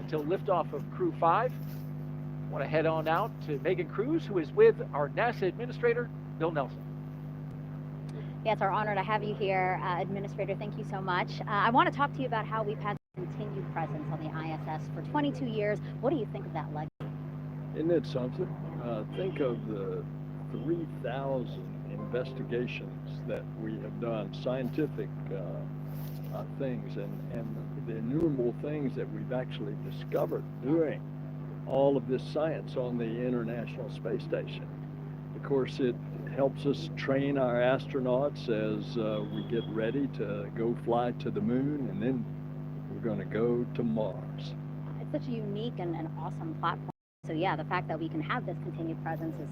until liftoff of Crew 5. I want to head on out to Megan Cruz, who is with our NASA Administrator, Bill Nelson. Yeah, it's our honor to have you here, Administrator. Thank you so much. I want to talk to you about how we've had continued presence on the ISS for 22 years. What do you think of that legacy? Isn't it something? Think of the 3,000 investigations that we have done, scientific things, and the innumerable things that we've actually discovered doing all of this science on the International Space Station. Of course, it helps us train our astronauts as we get ready to go fly to the moon, and then we're going to go to Mars. It's such a unique and awesome platform. So yeah, the fact that we can have this continued presence is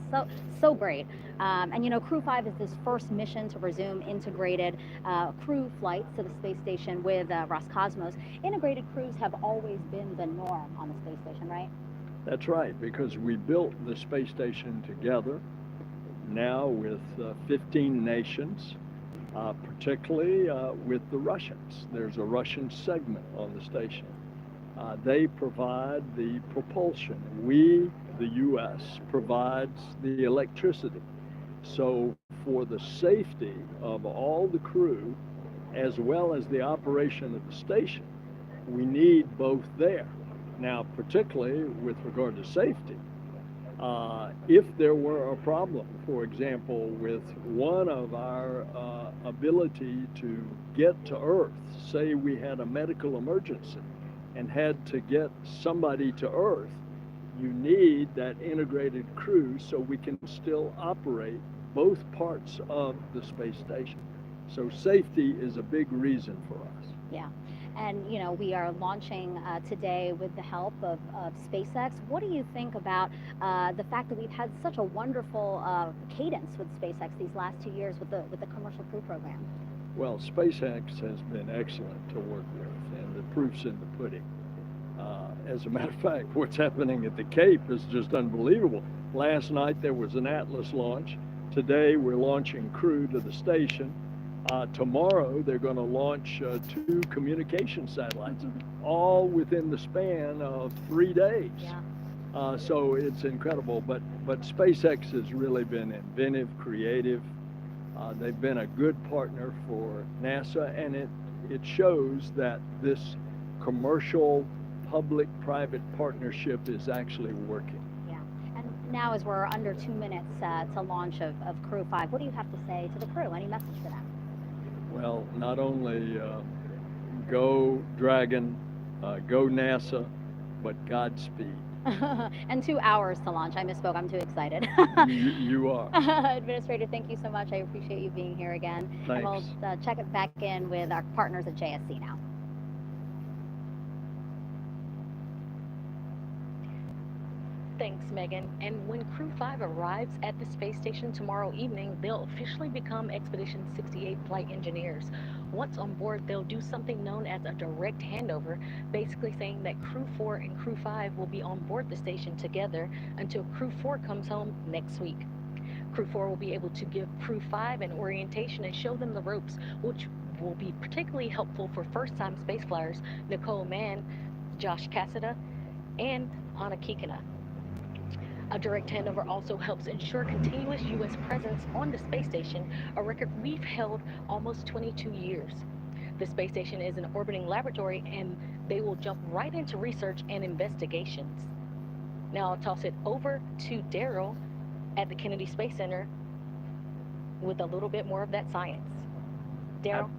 so great. And you know, Crew 5 is this first mission to resume integrated crew flights to the space station with Roscosmos. Integrated crews have always been the norm on the space station, right? That's right, because we built the space station together, now with 15 nations, particularly with the Russians. There's a Russian segment on the station. They provide the propulsion. We, the U.S., provides the electricity. So for the safety of all the crew, as well as the operation of the station, we need both there. Now, particularly with regard to safety, if there were a problem, for example, with one of our ability to get to Earth, say we had a medical emergency and had to get somebody to Earth, you need that integrated crew so we can still operate both parts of the space station. So safety is a big reason for us. Yeah. And, you know, we are launching today with the help of SpaceX. What do you think about the fact that we've had such a wonderful cadence with SpaceX these last 2 years with the commercial crew program? Well, SpaceX has been excellent to work with, and the proof's in the pudding. As a matter of fact, what's happening at the Cape is just unbelievable. Last night there was an Atlas launch. Today we're launching crew to the station. Tomorrow they're going to launch 2 communication satellites, all within the span of 3 days. Yeah. So it's incredible. But SpaceX has really been inventive, creative. They've been a good partner for NASA, and it shows that this commercial public-private partnership is actually working. Yeah. And now, as we're under 2 minutes to launch of Crew 5, what do you have to say to the crew? Any message for them? Well, not only go Dragon, go NASA, but Godspeed. And 2 hours to launch. I misspoke. I'm too excited. You are. Administrator, thank you so much. I appreciate you being here again. Thanks. And we'll check it back in with our partners at JSC now. Thanks, Megan. And when Crew 5 arrives at the space station tomorrow evening, they'll officially become Expedition 68 flight engineers. Once on board, they'll do something known as a direct handover, basically saying that Crew 4 and Crew 5 will be on board the station together until Crew 4 comes home next week. Crew 4 will be able to give Crew 5 an orientation and show them the ropes, which will be particularly helpful for first-time space flyers Nicole Mann, Josh Cassada, and Anna Kikina. A direct handover also helps ensure continuous U.S. presence on the space station, a record we've held almost 22 years. The space station is an orbiting laboratory, and they will jump right into research and investigations. Now I'll toss it over to Daryl at the Kennedy Space Center with a little bit more of that science. Daryl?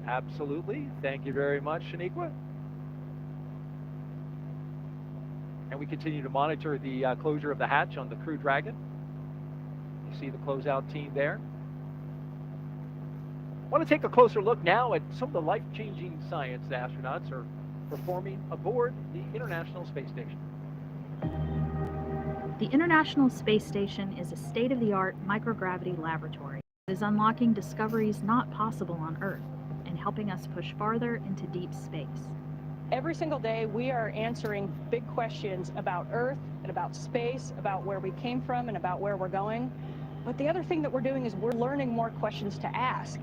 Absolutely. Thank you very much, Shaniqua. And we continue to monitor the closure of the hatch on the Crew Dragon. You see the closeout team there. I want to take a closer look now at some of the life-changing science the astronauts are performing aboard the International Space Station. The International Space Station is a state-of-the-art microgravity laboratory that is unlocking discoveries not possible on Earth and helping us push farther into deep space. Every single day, we are answering big questions about Earth and about space, about where we came from and about where we're going. But the other thing that we're doing is we're learning more questions to ask.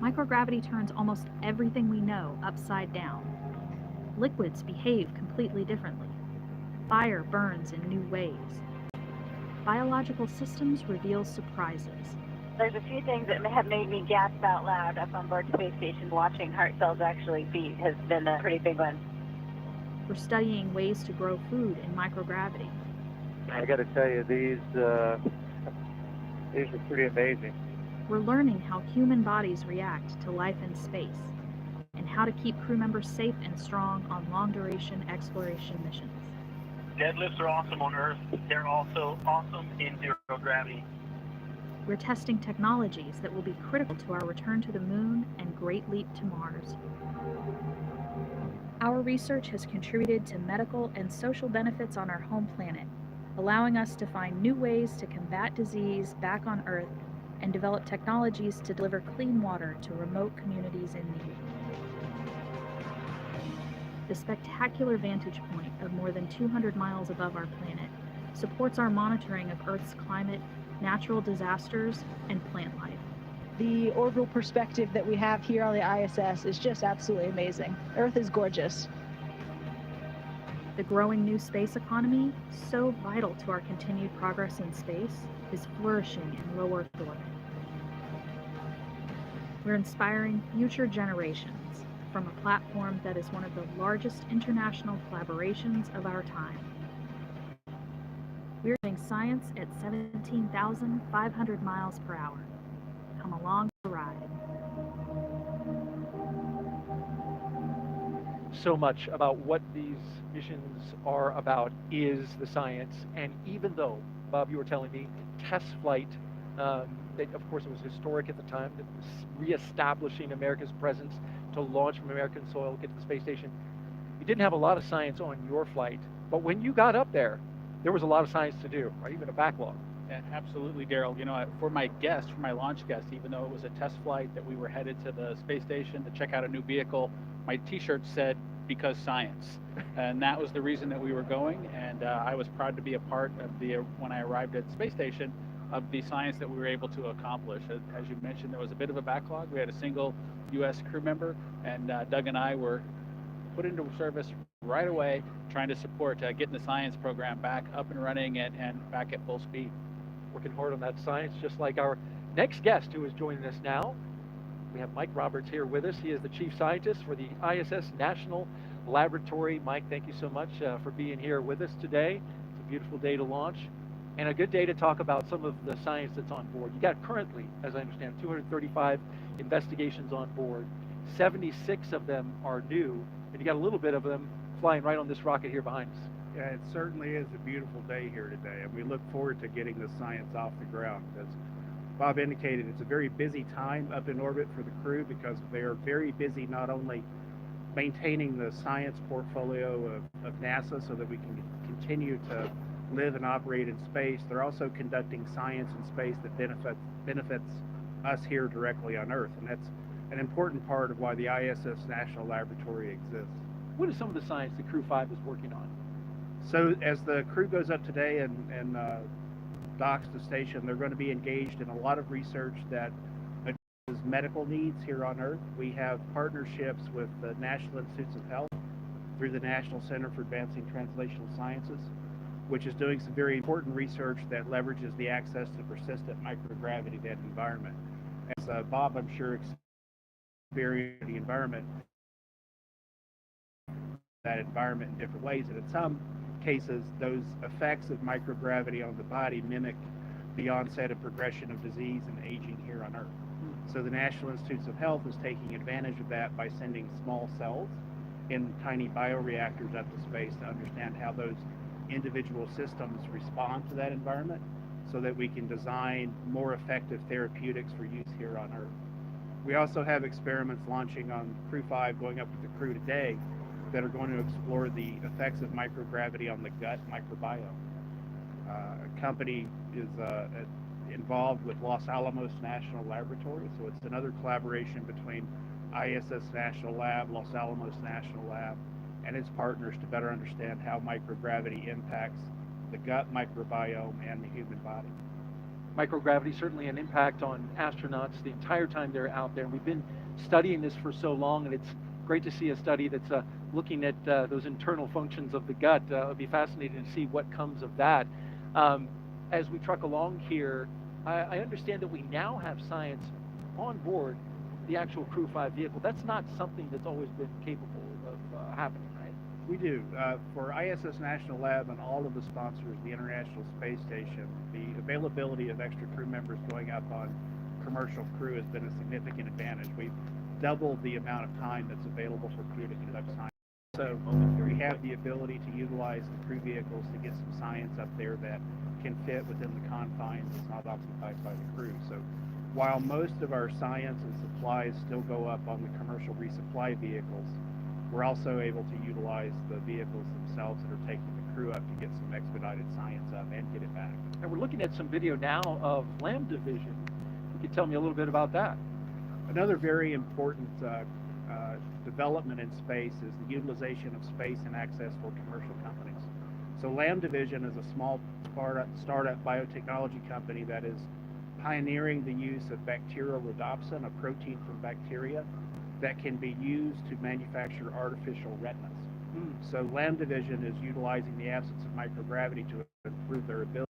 Microgravity turns almost everything we know upside down. Liquids behave completely differently. Fire burns in new ways. Biological systems reveal surprises. There's a few things that have made me gasp out loud up on board the space station. Watching heart cells actually beat has been a pretty big one. We're studying ways to grow food in microgravity. I got to tell you, these are pretty amazing. We're learning how human bodies react to life in space and how to keep crew members safe and strong on long-duration exploration missions. Deadlifts are awesome on Earth. They're also awesome in zero gravity. We're testing technologies that will be critical to our return to the moon and great leap to Mars. Our research has contributed to medical and social benefits on our home planet, allowing us to find new ways to combat disease back on Earth and develop technologies to deliver clean water to remote communities in need. The spectacular vantage point of more than 200 miles above our planet supports our monitoring of Earth's climate, natural disasters, and plant life. The orbital perspective that we have here on the ISS is just absolutely amazing. Earth is gorgeous. The growing new space economy, so vital to our continued progress in space, is flourishing in low Earth orbit. We're inspiring future generations from a platform that is one of the largest international collaborations of our time. We're doing science at 17,500 miles per hour. Come along for the ride. So much about what these missions are about is the science, and even though, Bob, you were telling me, test flight, that of course it was historic at the time, that was reestablishing America's presence to launch from American soil, get to the space station. You didn't have a lot of science on your flight, but when you got up there was a lot of science to do, right? Even a backlog. Yeah, absolutely, Daryl. You know, for my launch guest, even though it was a test flight that we were headed to the space station to check out a new vehicle, my T-shirt said, "Because science." And that was the reason that we were going. And I was proud to be a part of when I arrived at the space station, of the science that we were able to accomplish. As you mentioned, there was a bit of a backlog. We had a single U.S. crew member, and Doug and I were put into service right away, trying to support getting the science program back up and running and back at full speed. Working hard on that science, just like our next guest who is joining us now. We have Mike Roberts here with us. He is the chief scientist for the ISS National Laboratory. Mike, thank you so much for being here with us today. It's a beautiful day to launch and a good day to talk about some of the science that's on board. You got currently, as I understand, 235 investigations on board. 76 of them are new, and you got a little bit of them flying right on this rocket here behind us. Yeah, it certainly is a beautiful day here today, and we look forward to getting the science off the ground. As Bob indicated, it's a very busy time up in orbit for the crew because they are very busy not only maintaining the science portfolio of NASA so that we can continue to live and operate in space, they're also conducting science in space that benefits us here directly on Earth, and that's an important part of why the ISS National Laboratory exists. What is some of the science that Crew 5 is working on? So as the crew goes up today and docks the station, they're going to be engaged in a lot of research that addresses medical needs here on Earth. We have partnerships with the National Institutes of Health through the National Center for Advancing Translational Sciences, which is doing some very important research that leverages the access to persistent microgravity in that environment. As Bob, I'm sure, experienced the environment in different ways, and in some cases those effects of microgravity on the body mimic the onset and progression of disease and aging here on Earth. So the National Institutes of Health is taking advantage of that by sending small cells in tiny bioreactors up to space to understand how those individual systems respond to that environment so that we can design more effective therapeutics for use here on Earth. We also have experiments launching on Crew 5 going up with the crew today that are going to explore the effects of microgravity on the gut microbiome. A company is involved with Los Alamos National Laboratory, so it's another collaboration between ISS National Lab, Los Alamos National Lab, and its partners to better understand how microgravity impacts the gut microbiome and the human body. microgravity, certainly an impact on astronauts the entire time they're out there. We've been studying this for so long, and it's great to see a study that's looking at those internal functions of the gut. It'll be fascinating to see what comes of that. As we truck along here, I understand that we now have science on board the actual Crew-5 vehicle. That's not something that's always been capable of happening, right? We do. For ISS National Lab and all of the sponsors, the International Space Station, the availability of extra crew members going up on commercial crew has been a significant advantage. We've doubled the amount of time that's available for crew to conduct science. So we have the ability to utilize the crew vehicles to get some science up there that can fit within the confines that's not occupied by the crew. So while most of our science and supplies still go up on the commercial resupply vehicles, we're also able to utilize the vehicles themselves that are taking the crew up to get some expedited science up and get it back. And we're looking at some video now of Lambda Vision. You can tell me a little bit about that. Another very important development in space is the utilization of space and access for commercial companies. So Lambda Vision is a small startup biotechnology company that is pioneering the use of bacterial rhodopsin, a protein from bacteria, that can be used to manufacture artificial retinas. So Lambda Vision is utilizing the absence of microgravity to improve their ability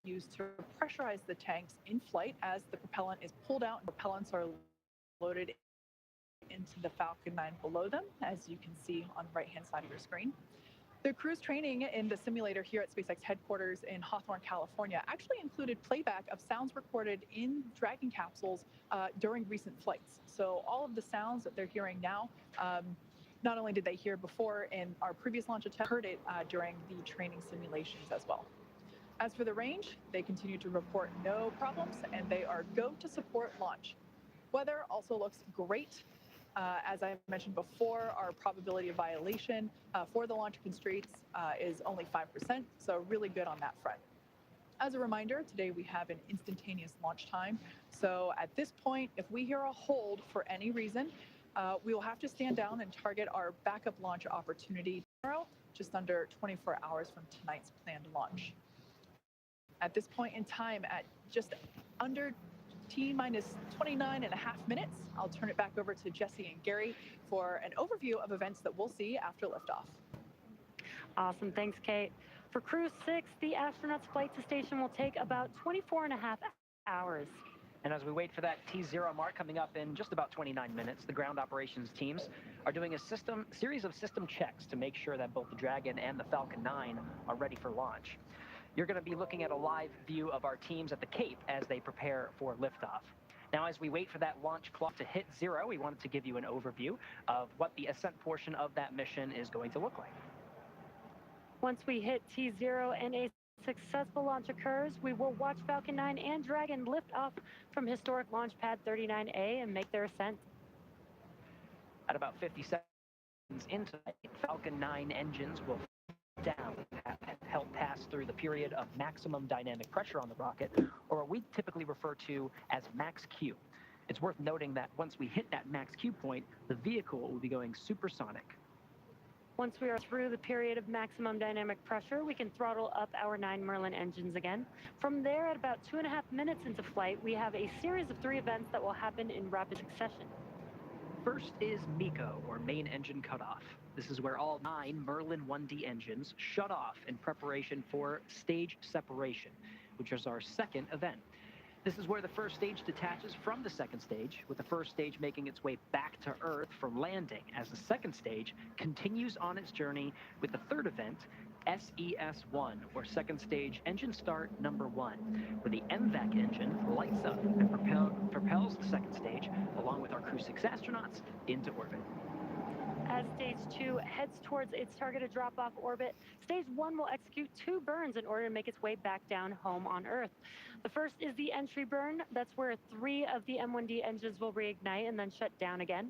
used to pressurize the tanks in flight as the propellant is pulled out. Propellants are loaded into the Falcon 9 below them, as you can see on the right-hand side of your screen. The crew's training in the simulator here at SpaceX headquarters in Hawthorne, California, actually included playback of sounds recorded in Dragon capsules during recent flights. So all of the sounds that they're hearing now, not only did they hear before in our previous launch attempt, heard it during the training simulations as well. As for the range, they continue to report no problems, and they are go to support launch. Weather also looks great. As I mentioned before, our probability of violation for the launch constraints is only 5%, so really good on that front. As a reminder, today we have an instantaneous launch time. So at this point, if we hear a hold for any reason, we will have to stand down and target our backup launch opportunity tomorrow, just under 24 hours from tonight's planned launch. At this point in time, at just under T-minus 29 and a half minutes, I'll turn it back over to Jesse and Gary for an overview of events that we'll see after liftoff. Awesome, thanks, Kate. For Crew 6, the astronauts' flight to station will take about 24 and a half hours. And as we wait for that T0 mark coming up in just about 29 minutes, the ground operations teams are doing a series of system checks to make sure that both the Dragon and the Falcon 9 are ready for launch. You're going to be looking at a live view of our teams at the Cape as they prepare for liftoff. Now, as we wait for that launch clock to hit 0, we wanted to give you an overview of what the ascent portion of that mission is going to look like. Once we hit T0 and a successful launch occurs, we will watch Falcon 9 and Dragon lift off from historic launch pad 39A and make their ascent. At about 50 seconds into it, Falcon 9 engines will down, help pass through the period of maximum dynamic pressure on the rocket, or what we typically refer to as max Q. It's worth noting that once we hit that max Q point, the vehicle will be going supersonic. Once we are through the period of maximum dynamic pressure, we can throttle up our 9 Merlin engines again. From there, at about 2.5 minutes into flight, we have a series of 3 events that will happen in rapid succession. First is MECO, or main engine cutoff. This is where all 9 Merlin 1D engines shut off in preparation for stage separation, which is our second event. This is where the first stage detaches from the second stage, with the first stage making its way back to Earth from landing, as the second stage continues on its journey with the third event, SES-1, or second stage engine start number 1, where the MVAC engine lights up and propels the second stage, along with our Crew 6 astronauts, into orbit. As Stage 2 heads towards its targeted drop-off orbit, Stage 1 will execute 2 burns in order to make its way back down home on Earth. The first is the entry burn. That's where 3 of the M1D engines will reignite and then shut down again.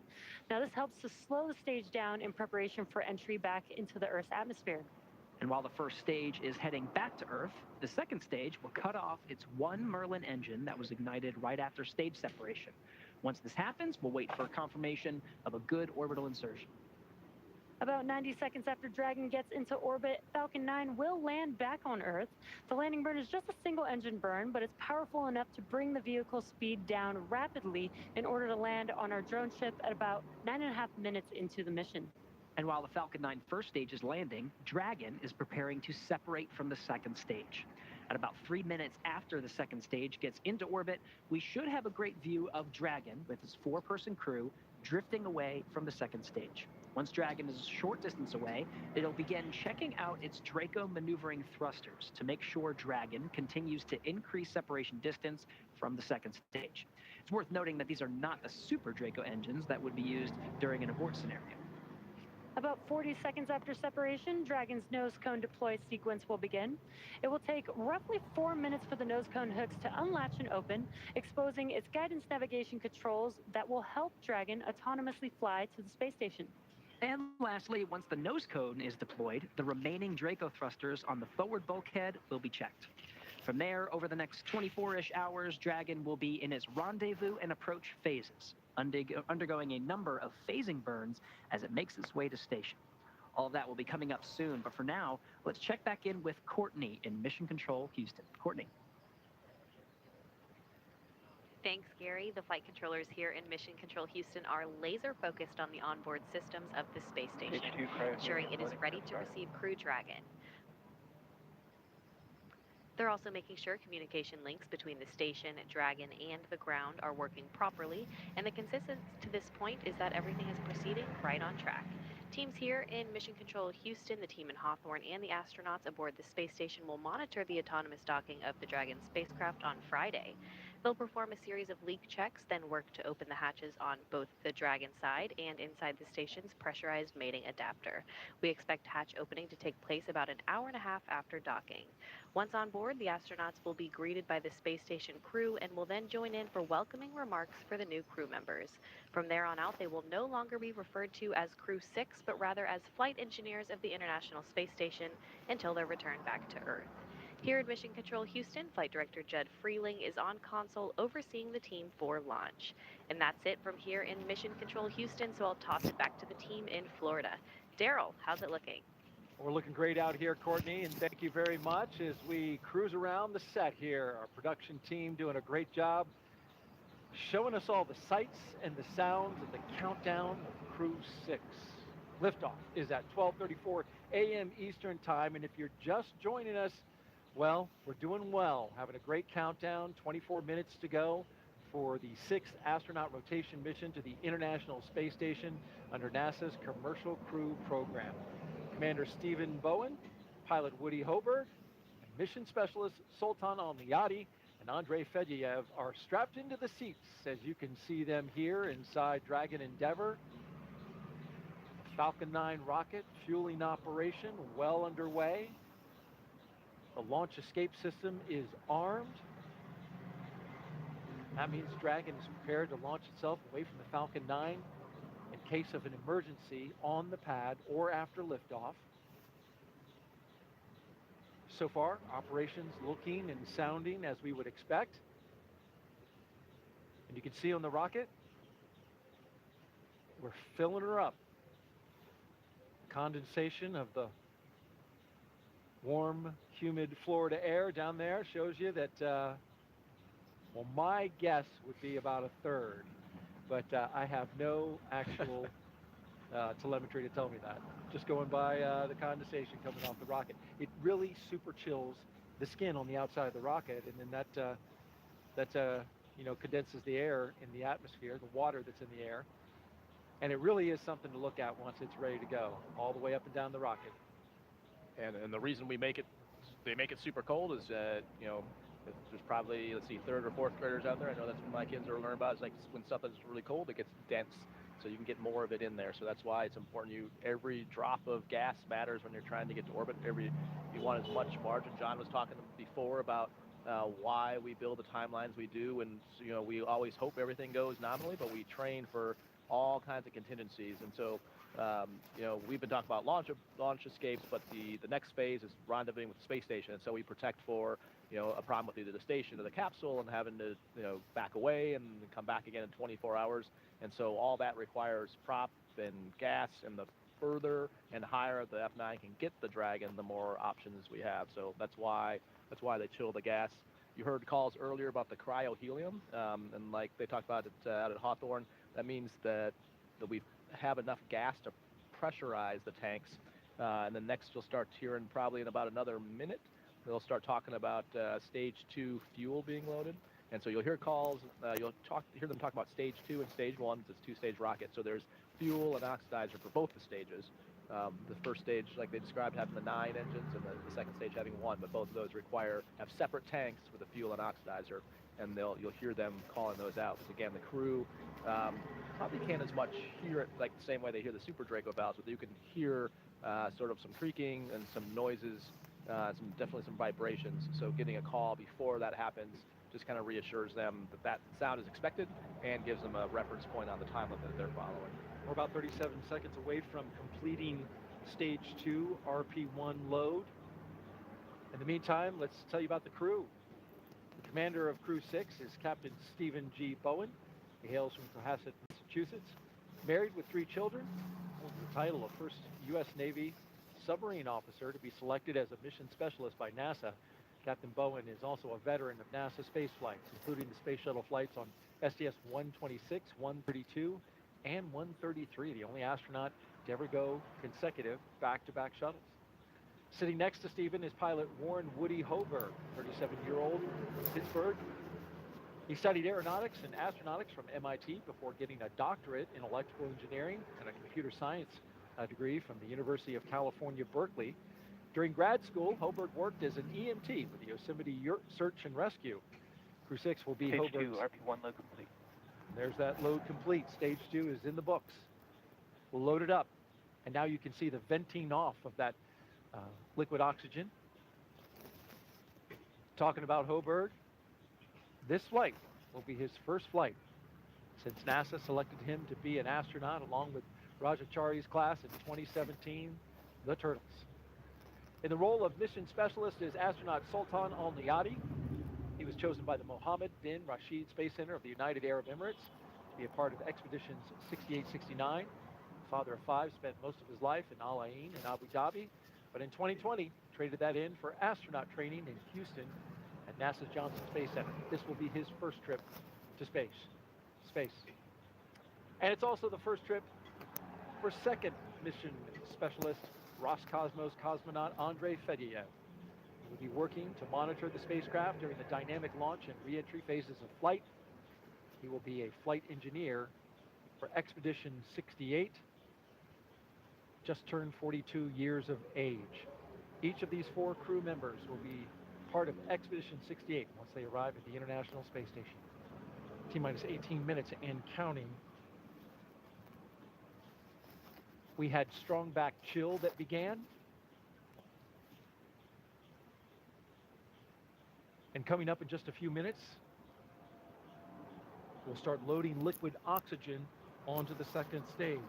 Now, this helps to slow the stage down in preparation for entry back into the Earth's atmosphere. And while the first stage is heading back to Earth, the second stage will cut off its 1 Merlin engine that was ignited right after stage separation. Once this happens, we'll wait for confirmation of a good orbital insertion. About 90 seconds after Dragon gets into orbit, Falcon 9 will land back on Earth. The landing burn is just a single engine burn, but it's powerful enough to bring the vehicle's speed down rapidly in order to land on our drone ship at about 9.5 minutes into the mission. And while the Falcon 9 first stage is landing, Dragon is preparing to separate from the second stage. At about 3 minutes after the second stage gets into orbit, we should have a great view of Dragon with its 4-person crew drifting away from the second stage. Once Dragon is a short distance away, it'll begin checking out its Draco maneuvering thrusters to make sure Dragon continues to increase separation distance from the second stage. It's worth noting that these are not the Super Draco engines that would be used during an abort scenario. About 40 seconds after separation, Dragon's nose cone deploy sequence will begin. It will take roughly 4 minutes for the nose cone hooks to unlatch and open, exposing its guidance navigation controls that will help Dragon autonomously fly to the space station. And lastly, once the nose cone is deployed, the remaining Draco thrusters on the forward bulkhead will be checked. From there, over the next 24-ish hours, Dragon will be in its rendezvous and approach phases, undergoing a number of phasing burns as it makes its way to station. All of that will be coming up soon, but for now, let's check back in with Courtney in Mission Control Houston. Courtney. Thanks, Gary. The flight controllers here in Mission Control Houston are laser focused on the onboard systems of the space station, ensuring it is ready to receive Crew Dragon. They're also making sure communication links between the station, Dragon, and the ground are working properly, and the consensus to this point is that everything is proceeding right on track. Teams here in Mission Control Houston, the team in Hawthorne, and the astronauts aboard the space station will monitor the autonomous docking of the Dragon spacecraft on Friday. They'll perform a series of leak checks, then work to open the hatches on both the Dragon side and inside the station's pressurized mating adapter. We expect hatch opening to take place about an hour and a half after docking. Once on board, the astronauts will be greeted by the space station crew and will then join in for welcoming remarks for the new crew members. From there on out, they will no longer be referred to as Crew6, but rather as flight engineers of the International Space Station until their return back to Earth. Here at Mission Control Houston, Flight Director Judd Freeling is on console overseeing the team for launch. And that's it from here in Mission Control Houston, so I'll toss it back to the team in Florida. Daryl, how's it looking? We're looking great out here, Courtney, and thank you very much as we cruise around the set here. Our production team doing a great job showing us all the sights and the sounds of the countdown of Crew6. Liftoff is at 12:34 a.m. Eastern Time, and if you're just joining us, well, we're doing well. Having a great countdown, 24 minutes to go for the 6th astronaut rotation mission to the International Space Station under NASA's Commercial Crew Program. Commander Stephen Bowen, pilot Woody Hoburg, and mission specialist Sultan Alneyadi and Andrey Fedyaev are strapped into the seats, as you can see them here inside Dragon Endeavour. The Falcon 9 rocket fueling operation well underway. The launch escape system is armed. That means Dragon is prepared to launch itself away from the Falcon 9 in case of an emergency on the pad or after liftoff. So far, operations looking and sounding as we would expect. And you can see on the rocket, we're filling her up. Condensation of the warm, humid Florida air down there shows you that, well, my guess would be about a third, but I have no actual telemetry to tell me that. Just going by the condensation coming off the rocket. It really super chills the skin on the outside of the rocket, and then that condenses the air in the atmosphere, the water that's in the air, and it really is something to look at once it's ready to go, all the way up and down the rocket. And the reason they make it super cold is there's probably, let's see, 3rd or 4th graders out there. I know that's what my kids are learning about. It's like when stuff is really cold, it gets dense, so you can get more of it in there. So that's why it's important. Every drop of gas matters when you're trying to get to orbit. You want as much margin. John was talking before about why we build the timelines we do, and we always hope everything goes nominally, but we train for all kinds of contingencies. And so we've been talking about launch escapes, but the next phase is rendezvousing with the space station. And so we protect for a problem with either the station or the capsule and having to back away and come back again in 24 hours. And so all that requires prop and gas, and the further and higher the F9 can get the Dragon, the more options we have. So that's why they chill the gas. You heard calls earlier about the cryo-helium, and like they talked about it out at Hawthorne. That means that we have enough gas to pressurize the tanks, and then next you'll start hearing, probably in about another minute, they'll start talking about stage 2 fuel being loaded. And so you'll hear calls, hear them talk about stage 2 and stage 1. It's a 2-stage rocket, so there's fuel and oxidizer for both the stages. The first stage, like they described, having the 9 engines, and the second stage having 1, but both of those have separate tanks for the fuel and oxidizer, and you'll hear them calling those out. Because again, the crew probably can't as much hear it like the same way they hear the Super Draco valves, but you can hear sort of some creaking and some noises, definitely some vibrations. So getting a call before that happens just kind of reassures them that sound is expected and gives them a reference point on the time limit that they're following. We're about 37 seconds away from completing stage 2 RP1 load. In the meantime, let's tell you about the crew. The commander of Crew 6 is Captain Stephen G. Bowen. He hails from Cohasset, Massachusetts. Married with 3 children, holds the title of first U.S. Navy submarine officer to be selected as a mission specialist by NASA. Captain Bowen is also a veteran of NASA space flights, including the space shuttle flights on STS-126, 132, and 133, the only astronaut to ever go consecutive back-to-back shuttles. Sitting next to Stephen is pilot Warren Woody Hoburg, 37-year-old from Pittsburgh. He studied aeronautics and astronautics from MIT before getting a doctorate in electrical engineering and a computer science degree from the University of California, Berkeley. During grad school, Hoburg worked as an EMT with the Yosemite Search and Rescue. Crew 6 will be Stage Hoburg's. 2, RP1 load complete. There's that load complete. Stage 2 is in the books. We'll load it up. And now you can see the venting off of that liquid oxygen. Talking about Hoburg, this flight will be his first flight since NASA selected him to be an astronaut along with Rajachari's class in 2017, the Turtles. In the role of mission specialist is astronaut Sultan Alneyadi. He was chosen by the Mohammed bin Rashid Space Center of the United Arab Emirates to be a part of expeditions 68-69. Father of 5, spent most of his life in Al Ain and Abu Dhabi, but in 2020 traded that in for astronaut training in Houston at NASA's Johnson Space Center. This will be his first trip to space. And it's also the first trip for second mission specialist, Roscosmos cosmonaut Andrey Fedyaev. He will be working to monitor the spacecraft during the dynamic launch and re-entry phases of flight. He will be a flight engineer for Expedition 68, just turned 42 years of age. Each of these 4 crew members will be part of Expedition 68 once they arrive at the International Space Station. T-minus 18 minutes and counting. We had strong back chill that began. And coming up in just a few minutes, we'll start loading liquid oxygen onto the second stage.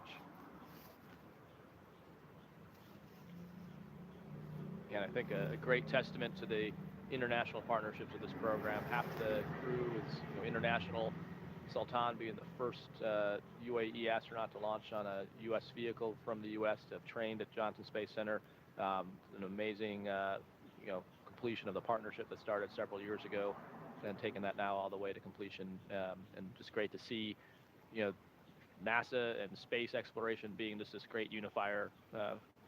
And I think a great testament to the international partnerships of this program. Half the crew is international. Sultan being the first UAE astronaut to launch on a U.S. vehicle from the U.S. to have trained at Johnson Space Center. An amazing completion of the partnership that started several years ago and taking that now all the way to completion. And just great to see, NASA and space exploration being just this great unifier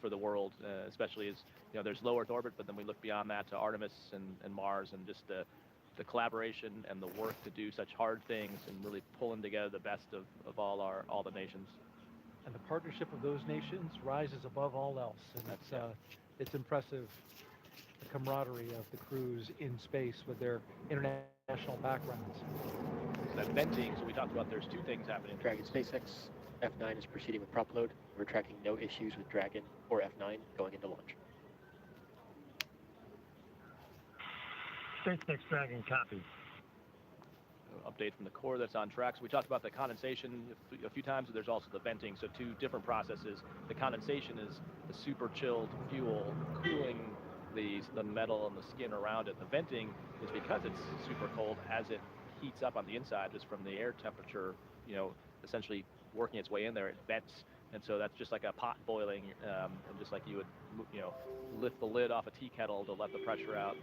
for the world, especially as there's low Earth orbit, but then we look beyond that to Artemis and Mars, and just the collaboration and the work to do such hard things and really pulling together the best of all the nations. And the partnership of those nations rises above all else, and it's impressive, the camaraderie of the crews in space with their international backgrounds. So that venting, so we talked about there's 2 things happening. Dragon SpaceX F9 is proceeding with prop load. We're tracking no issues with Dragon or F9 going into launch. SpaceX Dragon, copy. Update from the core that's on track. So we talked about the condensation a few times, but there's also the venting. So 2 different processes. The condensation is the super chilled fuel cooling the metal and the skin around it. The venting is because it's super cold, as it heats up on the inside, just from the air temperature, essentially working its way in there, it vents. And so that's just like a pot boiling, and just like you would, lift the lid off a tea kettle to let the pressure out.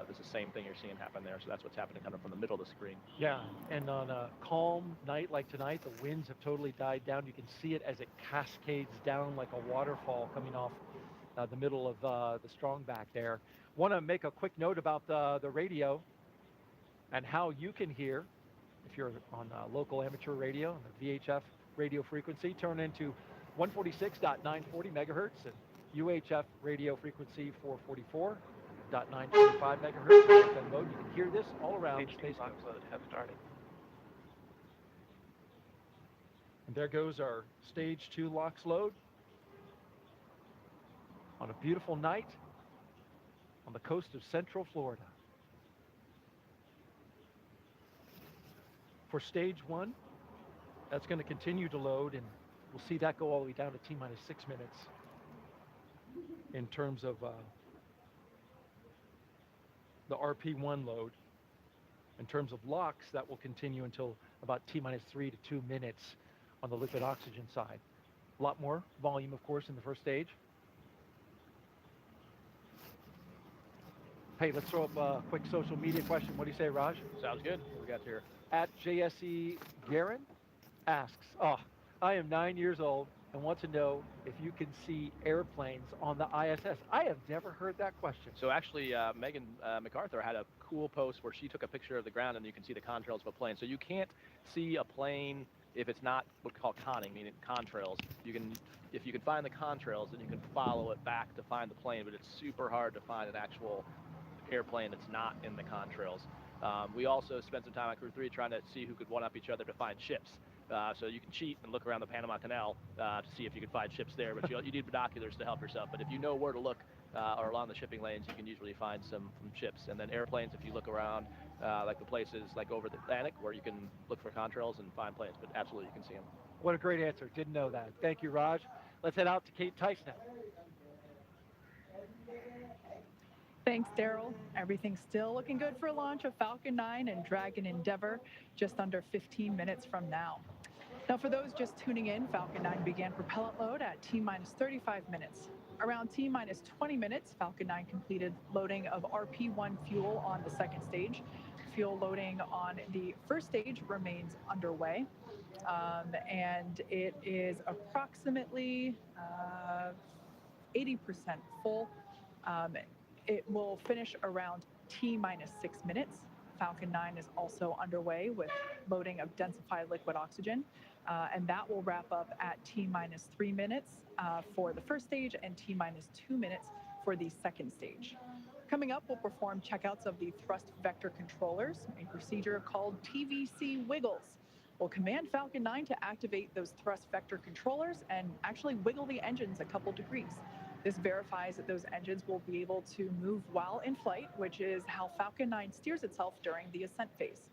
It's the same thing you're seeing happen there. So that's what's happening kind of from the middle of the screen. Yeah, and on a calm night like tonight, the winds have totally died down. You can see it as it cascades down like a waterfall coming off the middle of the strong back there. Want to make a quick note about the radio and how you can hear. If you're on local amateur radio on the VHF radio frequency, turn into 146.940 megahertz and UHF radio frequency 444.925 megahertz FM mode. You can hear this all around the space coast. Have started. And there goes our stage 2 LOX load on a beautiful night on the coast of Central Florida. For stage 1, that's going to continue to load, and we'll see that go all the way down to T-minus 6 minutes in terms of the RP1 load. In terms of LOX, that will continue until about T-minus 3 to 2 minutes on the liquid oxygen side. A lot more volume, of course, in the first stage. Hey, let's throw up a quick social media question. What do you say, Raj? Sounds good. What we got here? At JSE Garin asks, I am 9 years old and want to know if you can see airplanes on the ISS. I have never heard that question. So actually, Megan MacArthur had a cool post where she took a picture of the ground and you can see the contrails of a plane. So you can't see a plane if it's not what we call conning, meaning contrails. If you can find the contrails, then you can follow it back to find the plane, but it's super hard to find an actual airplane that's not in the contrails. We also spent some time on Crew 3 trying to see who could one-up each other to find ships. So you can cheat and look around the Panama Canal to see if you can find ships there, but you need binoculars to help yourself. But if you know where to look or along the shipping lanes, you can usually find some ships. And then airplanes, if you look around, like the places like over the Atlantic where you can look for contrails and find planes, but absolutely you can see them. What a great answer. Didn't know that. Thank you, Raj. Let's head out to Kate Tice now. Thanks, Daryl. Everything's still looking good for launch of Falcon 9 and Dragon Endeavour just under 15 minutes from now. Now, for those just tuning in, Falcon 9 began propellant load at T-minus 35 minutes. Around T-minus 20 minutes, Falcon 9 completed loading of RP-1 fuel on the second stage. Fuel loading on the first stage remains underway, and it is approximately 80% full. It will finish around T-minus 6 minutes. Falcon 9 is also underway with loading of densified liquid oxygen, and that will wrap up at T-minus 3 minutes for the first stage and T-minus 2 minutes for the second stage. Coming up, we'll perform checkouts of the thrust vector controllers, a procedure called TVC wiggles. We'll command Falcon 9 to activate those thrust vector controllers and actually wiggle the engines a couple degrees. This verifies that those engines will be able to move while in flight, which is how Falcon 9 steers itself during the ascent phase.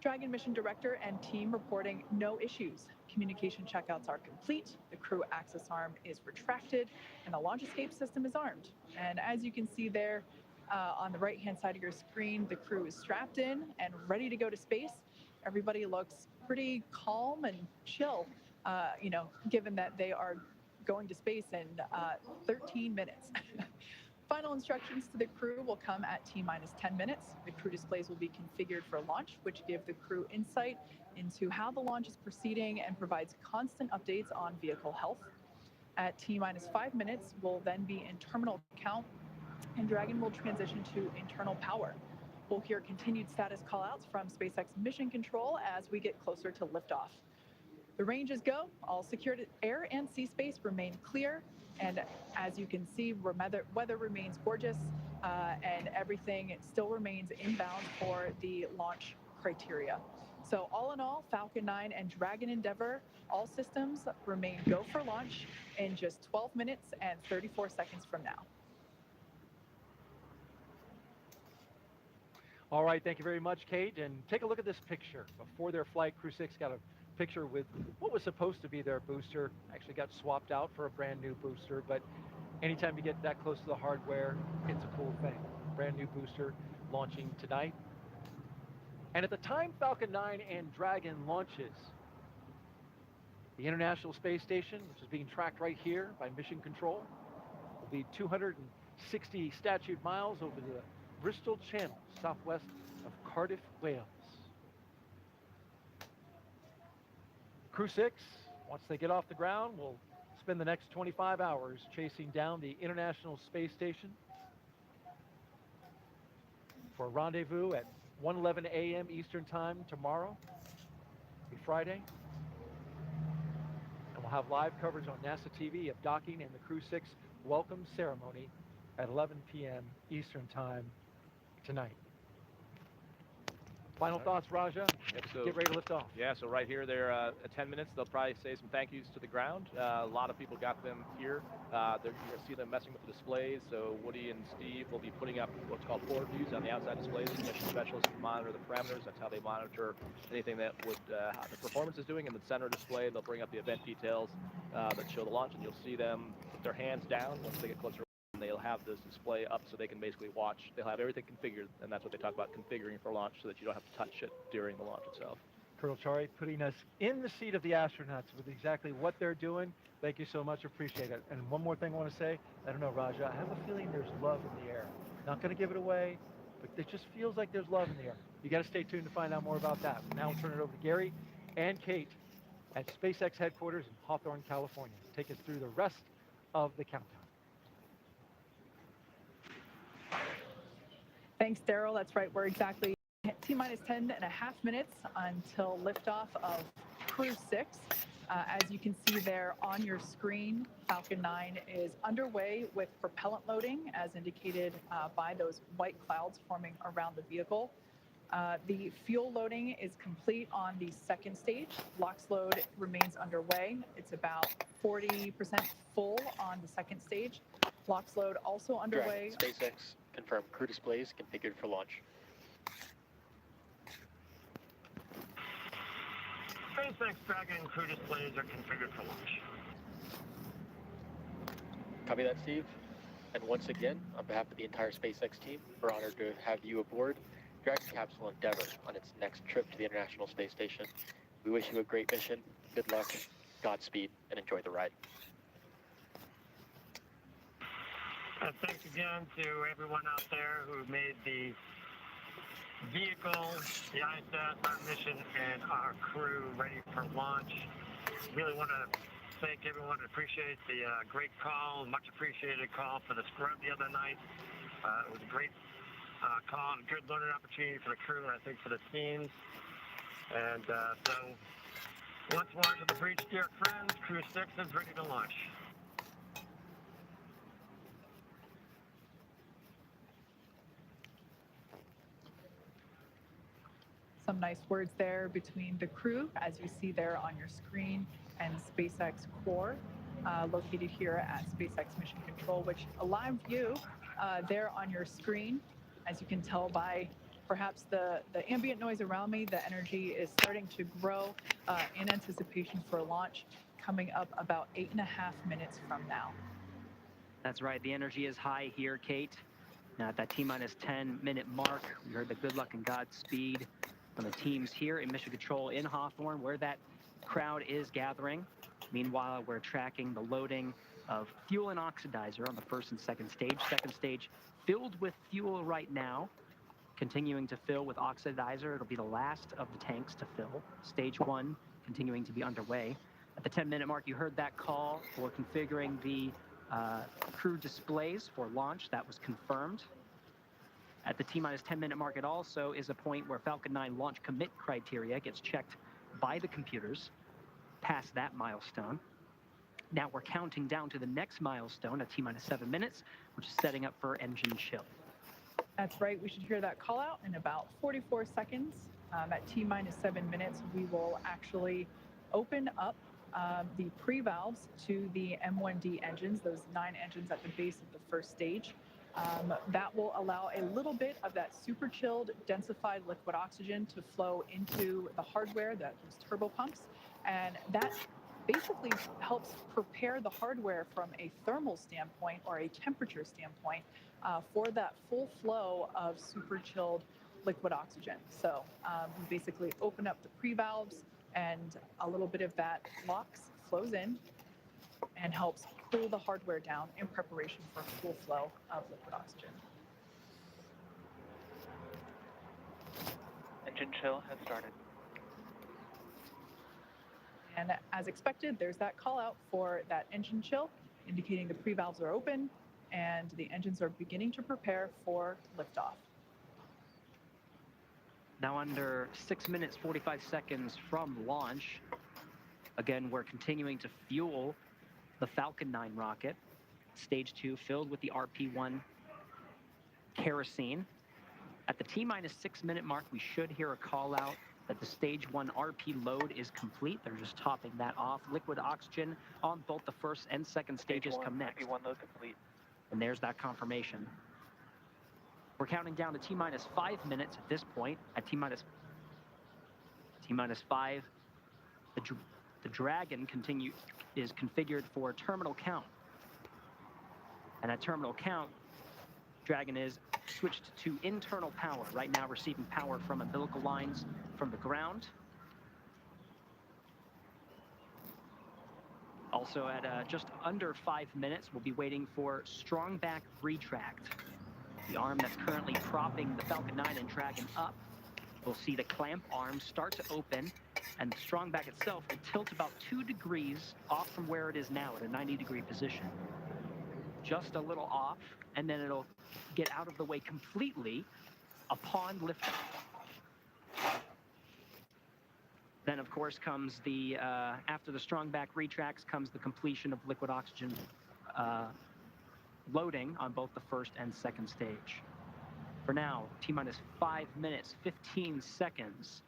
Dragon mission director and team reporting no issues. Communication checkouts are complete, the crew access arm is retracted, and the launch escape system is armed. And as you can see there on the right-hand side of your screen, the crew is strapped in and ready to go to space. Everybody looks pretty calm and chill, given that they are going to space in 13 minutes. Final instructions to the crew will come at T-minus 10 minutes. The crew displays will be configured for launch, which give the crew insight into how the launch is proceeding and provides constant updates on vehicle health. At T-minus 5 minutes, we'll then be in terminal count, and Dragon will transition to internal power. We'll hear continued status callouts from SpaceX Mission Control as we get closer to liftoff. The ranges go, all secured air and sea space remain clear, and as you can see, weather remains gorgeous, and everything still remains inbound for the launch criteria. So all in all, Falcon 9 and Dragon Endeavour, all systems remain go for launch in just 12 minutes and 34 seconds from now. All right, thank you very much, Kate. And take a look at this picture. Before their flight, Crew 6 got a picture with what was supposed to be their booster. Actually got swapped out for a brand new booster, but anytime you get that close to the hardware, it's a cool thing. Brand new booster launching tonight. And at the time Falcon 9 and Dragon launches, the International Space Station, which is being tracked right here by Mission Control, will be 260 statute miles over the Bristol Channel, southwest of Cardiff, Wales. Crew 6, once they get off the ground, will spend the next 25 hours chasing down the International Space Station for a rendezvous at 1:11 a.m. Eastern Time tomorrow, Friday. And we'll have live coverage on NASA TV of docking and the Crew 6 welcome ceremony at 11 p.m. Eastern Time tonight. Final thoughts, Raja? Yep, so get ready to lift off. Yeah, so right here, they're at 10 minutes. They'll probably say some thank yous to the ground. A lot of people got them here. You're going to see them messing with the displays. So Woody and Steve will be putting up what's called board views on the outside displays. The mission specialists will monitor the parameters. That's how they monitor anything that would how the performance is doing. In the center display, they'll bring up the event details that show the launch, and you'll see them put their hands down once they get closer. They'll have this display up so they can basically watch. They'll have everything configured, and that's what they talk about, configuring for launch so that you don't have to touch it during the launch itself. Colonel Chari putting us in the seat of the astronauts with exactly what they're doing. Thank you so much. Appreciate it. And one more thing I want to say. I don't know, Raja. I have a feeling there's love in the air. Not going to give it away, but it just feels like there's love in the air. You got to stay tuned to find out more about that. Now we'll turn it over to Gary and Kate at SpaceX headquarters in Hawthorne, California. Take us through the rest of the countdown. Thanks, Daryl. That's right. We're exactly T-minus 10.5 minutes until liftoff of Crew6. As you can see there on your screen, Falcon 9 is underway with propellant loading, as indicated by those white clouds forming around the vehicle. The fuel loading is complete on the second stage. LOX load remains underway. It's about 40% full on the second stage. LOX load also underway. Dragon, SpaceX, confirm crew displays configured for launch. SpaceX Dragon crew displays are configured for launch. Copy that, Steve. And once again, on behalf of the entire SpaceX team, we're honored to have you aboard Dragon capsule Endeavour on its next trip to the International Space Station. We wish you a great mission, good luck, Godspeed, and enjoy the ride. And thanks again to everyone out there who made the vehicle, the ISS, our mission, and our crew ready for launch. Really want to thank everyone. Appreciate the great call, much appreciated call for the scrub the other night. It was a great call and a good learning opportunity for the crew and I think for the teams. And so once more to the breach, dear friends, Crew6 is ready to launch. Some nice words there between the crew, as you see there on your screen, and SpaceX core, located here at SpaceX Mission Control, which a live view there on your screen. As you can tell by perhaps the ambient noise around me, the energy is starting to grow in anticipation for launch, coming up about 8.5 minutes from now. That's right. The energy is high here, Kate. Now at that T-minus 10-minute mark, we heard the good luck and Godspeed from the teams here in Mission Control in Hawthorne, where that crowd is gathering. Meanwhile, we're tracking the loading of fuel and oxidizer on the first and second stage. Second stage filled with fuel right now, continuing to fill with oxidizer. It'll be the last of the tanks to fill. Stage 1 continuing to be underway. At the 10-minute mark, you heard that call for configuring the crew displays for launch. That was confirmed. At the T-minus 10-minute mark, it also is a point where Falcon 9 launch commit criteria gets checked by the computers, past that milestone. Now we're counting down to the next milestone at T-minus 7 minutes, which is setting up for engine chill. That's right. We should hear that call out in about 44 seconds. At T-minus 7 minutes, we will actually open up the pre-valves to the M1D engines, those 9 engines at the base of the first stage. That will allow a little bit of that super chilled, densified liquid oxygen to flow into the hardware, those turbo pumps. And that basically helps prepare the hardware from a thermal standpoint or a temperature standpoint for that full flow of super chilled liquid oxygen. So we basically open up the pre-valves and a little bit of that LOX flows in and helps cool the hardware down in preparation for full flow of liquid oxygen. Engine chill has started. And as expected, there's that call out for that engine chill, indicating the pre-valves are open and the engines are beginning to prepare for liftoff. Now under 6 minutes, 45 seconds from launch, again, we're continuing to fuel the Falcon 9 rocket. Stage 2 filled with the RP-1 kerosene. At the T-minus 6 minute mark, we should hear a call out that the stage 1 RP load is complete. They're just topping that off. Liquid oxygen on both the first and second stages come next. RP-1 load complete. And there's that confirmation. We're counting down to T-minus 5 minutes at this point. At T-minus 5, the Dragon is configured for terminal count. And at terminal count, Dragon is switched to internal power. Right now receiving power from umbilical lines from the ground. Also at just under 5 minutes, we'll be waiting for strong back retract. The arm that's currently propping the Falcon 9 and Dragon up We'll see the clamp arms start to open, and the strong back itself will tilt about 2 degrees off from where it is now at a 90-degree position. Just a little off, and then it'll get out of the way completely upon liftoff. Then, of course, comes the, after the strong back retracts, comes the completion of liquid oxygen loading on both the first and second stage. For now, T-minus 5 minutes, 15 seconds.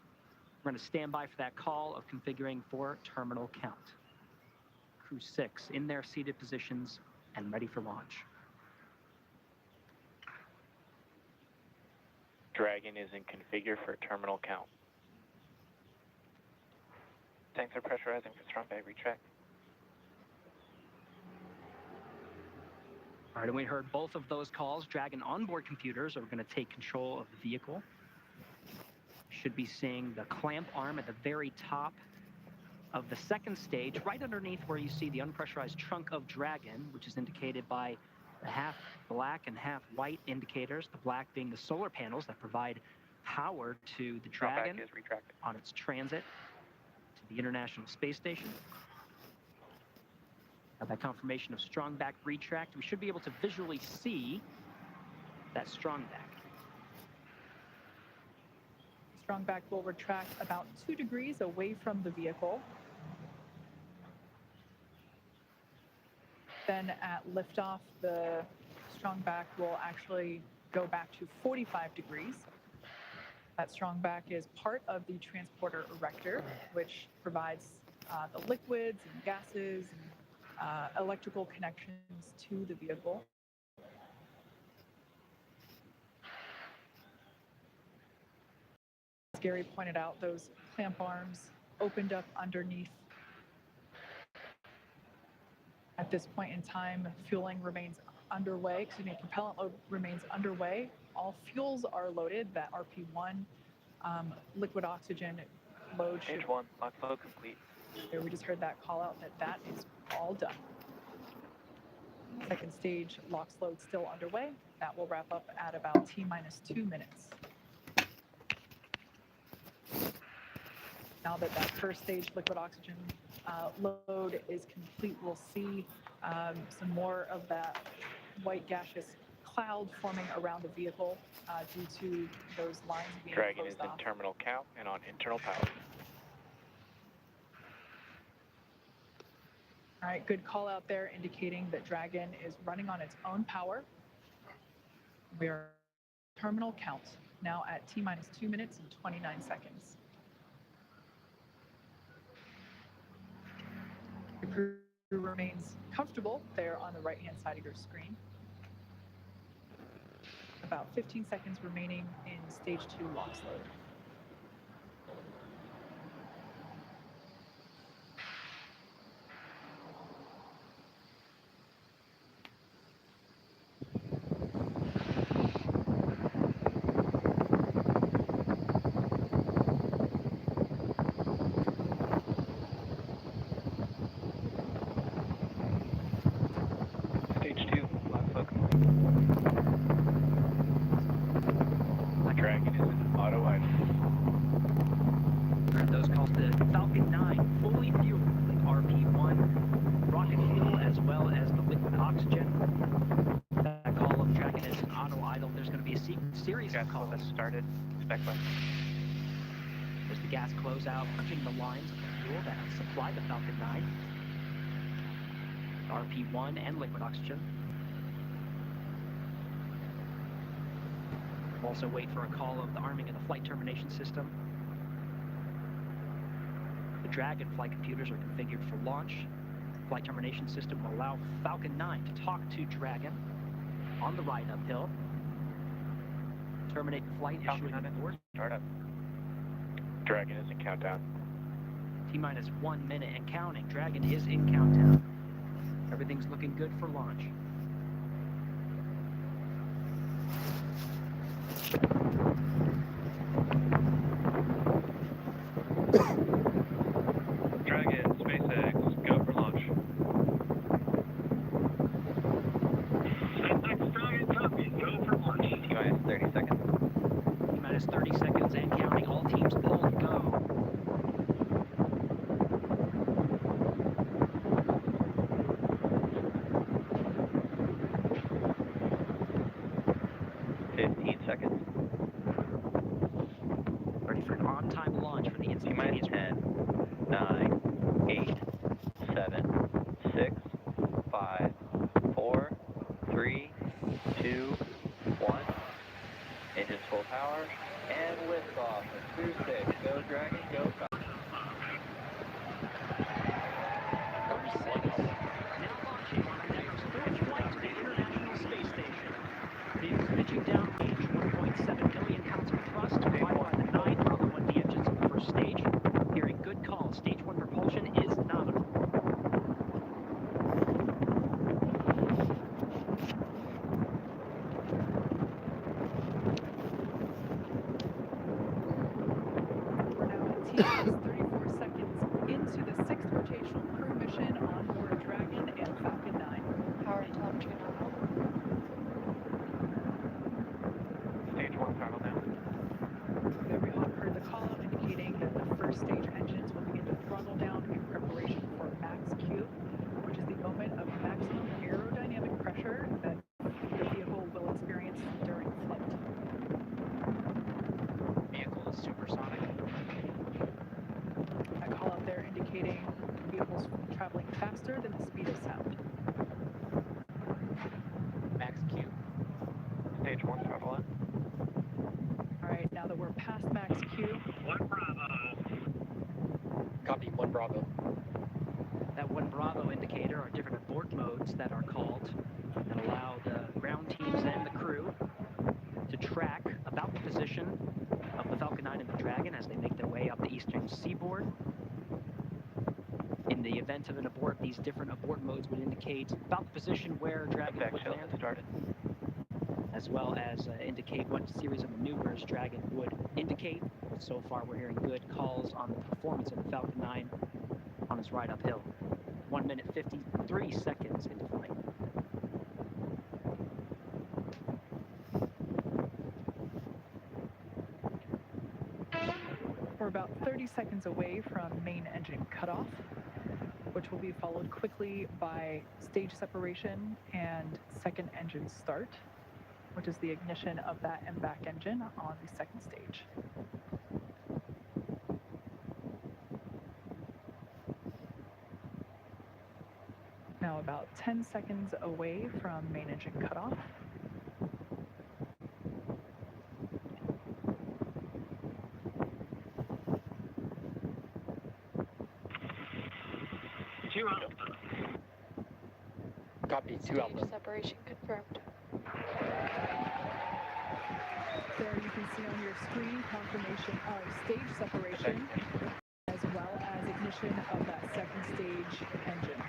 We're going to stand by for that call of configuring for terminal count. Crew 6 in their seated positions and ready for launch. Dragon is in configure for terminal count. Tanks are pressurizing for strong bag retract. All right, and we heard both of those calls. Dragon onboard computers are going to take control of the vehicle. Should be seeing the clamp arm at the very top of the second stage, right underneath where you see the unpressurized trunk of Dragon, which is indicated by the half black and half white indicators, the black being the solar panels that provide power to the Dragon on its transit to the International Space Station. Now, by confirmation of strong back retract, we should be able to visually see that strong back. Strong back will retract about 2 degrees away from the vehicle. Then at liftoff, the strong back will actually go back to 45 degrees. That strong back is part of the transporter erector, which provides the liquids and gases and electrical connections to the vehicle. As Gary pointed out, those clamp arms opened up underneath. At this point in time, fueling remains underway, propellant load remains underway. All fuels are loaded. That RP1 liquid oxygen load should... Stage 1, offload complete. There, we just heard that call out that is all done. Second stage LOX load still underway. That will wrap up at about T-minus 2 minutes. Now that first stage liquid oxygen load is complete, we'll see some more of that white gaseous cloud forming around the vehicle due to those lines being Dragon is closed off. in terminal count and on internal power. All right, good call out there indicating that Dragon is running on its own power. We are terminal count now at T-minus 2 minutes and 29 seconds. The crew remains comfortable there on the right-hand side of your screen. About 15 seconds remaining in stage 2 LOX load. Stage 2, offload complete. Dragon is in auto idle. Heard those calls to Falcon 9, fully fueled with RP1, rocket fuel, as well as the liquid oxygen. That call of Dragon is in auto idle. There's going to be a series of calls. Started. Spec button. As the gas close out, punching the lines of the fuel that supply the Falcon 9. RP1 and liquid oxygen. We'll also wait for a call of the arming of the flight termination system. The Dragon flight computers are configured for launch. Flight termination system will allow Falcon 9 to talk to Dragon on the ride uphill. Terminate flight, issuing an abort. Start up. Dragon is in countdown. T-minus 1 minute and counting. Dragon is in countdown. Everything's looking good for launch. Dragon, SpaceX, go for launch. SpaceX Dragon, copy. Go for launch. T-minus 30 seconds. T-minus 30 seconds and counting. 15 seconds. Ready for an on-time launch for the instantaneous. 10, 9, 8, 7, 6, 5, 4, 3, 2, 1. Engines full power. And liftoff. Crew6. Go Dragon, go Falcon. Now launching on Endeavour's fourth flight to the International Space Station. Vehicles pitching down range, 1.7 million pounds of thrust, provided by the 9 Merlin 1D engines of the first stage. Hearing good calls, stage 1 propulsion is nominal. We're now at TEA's 34 seconds into the 6th rotational crew mission on board Dragon and Falcon 9. Power and telemetry nominal. Stage 1 throttle down. Everyone heard the call out indicating that the first stage engines will begin to throttle down in preparation for max Q, which is the moment of maximum aerodynamic pressure that the vehicle will experience during flight. Vehicle is supersonic. That call out there indicating vehicles traveling faster than the speed of sound. Max Q. Stage 1 throttle up. All right, now that we're past max Q, 1 Bravo. Copy, 1 Bravo. That 1 Bravo indicator are different abort modes that are called that allow the ground teams and the crew to track about the position of the Falcon 9 and the Dragon as they make their way up the eastern seaboard. In the event of an abort, these different abort modes would indicate about the position where Dragon would land, started. as well as indicate what series of maneuvers Dragon would indicate. So far, we're hearing good calls on the performance of the Falcon 9 on its ride uphill. 1 minute 53 seconds into flight. we're about 30 seconds away from main engine cutoff, which will be followed quickly by stage separation and second engine start, which is the ignition of that MVAC engine on the second stage. Now about 10 seconds away from main engine cutoff. Copy, 2 Alpha. Stage separation confirmed. There you can see on your screen confirmation of stage separation as well as ignition of that second stage engine.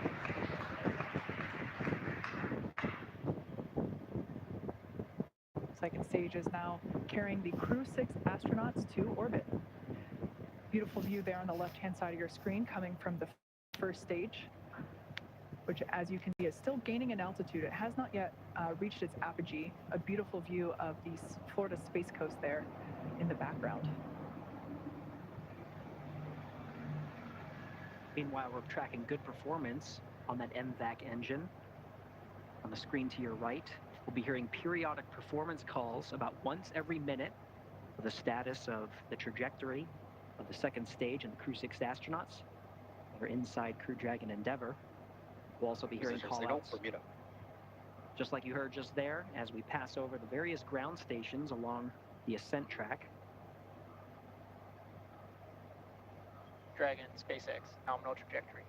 Second stage is now carrying the Crew6 astronauts to orbit. Beautiful view there on the left-hand side of your screen coming from the first stage, which, as you can see, is still gaining in altitude. It has not yet reached its apogee. A beautiful view of the Florida Space Coast there in the background. Meanwhile, we're tracking good performance on that MVAC engine. On the screen to your right, we'll be hearing periodic performance calls about once every minute of the status of the trajectory of the second stage and the Crew6 astronauts that are inside Crew Dragon Endeavour. We'll also be hearing call-outs, just like you heard just there, as we pass over the various ground stations along the ascent track. Dragon, SpaceX, nominal trajectory.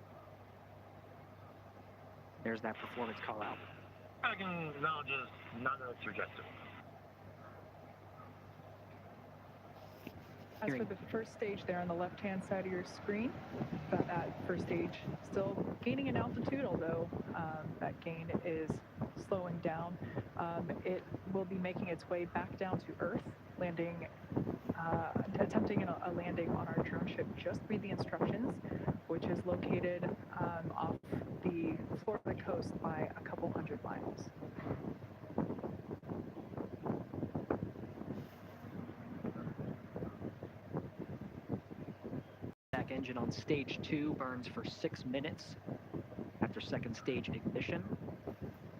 There's that performance call-out. Dragon acknowledges nominal trajectory. As for the first stage there on the left-hand side of your screen, that first stage still gaining in altitude, although that gain is slowing down. It will be making its way back down to Earth, landing, attempting a landing on our drone ship Just Read the Instructions, which is located off the Florida coast by a couple hundred miles. Engine on stage 2 burns for 6 minutes after second stage ignition.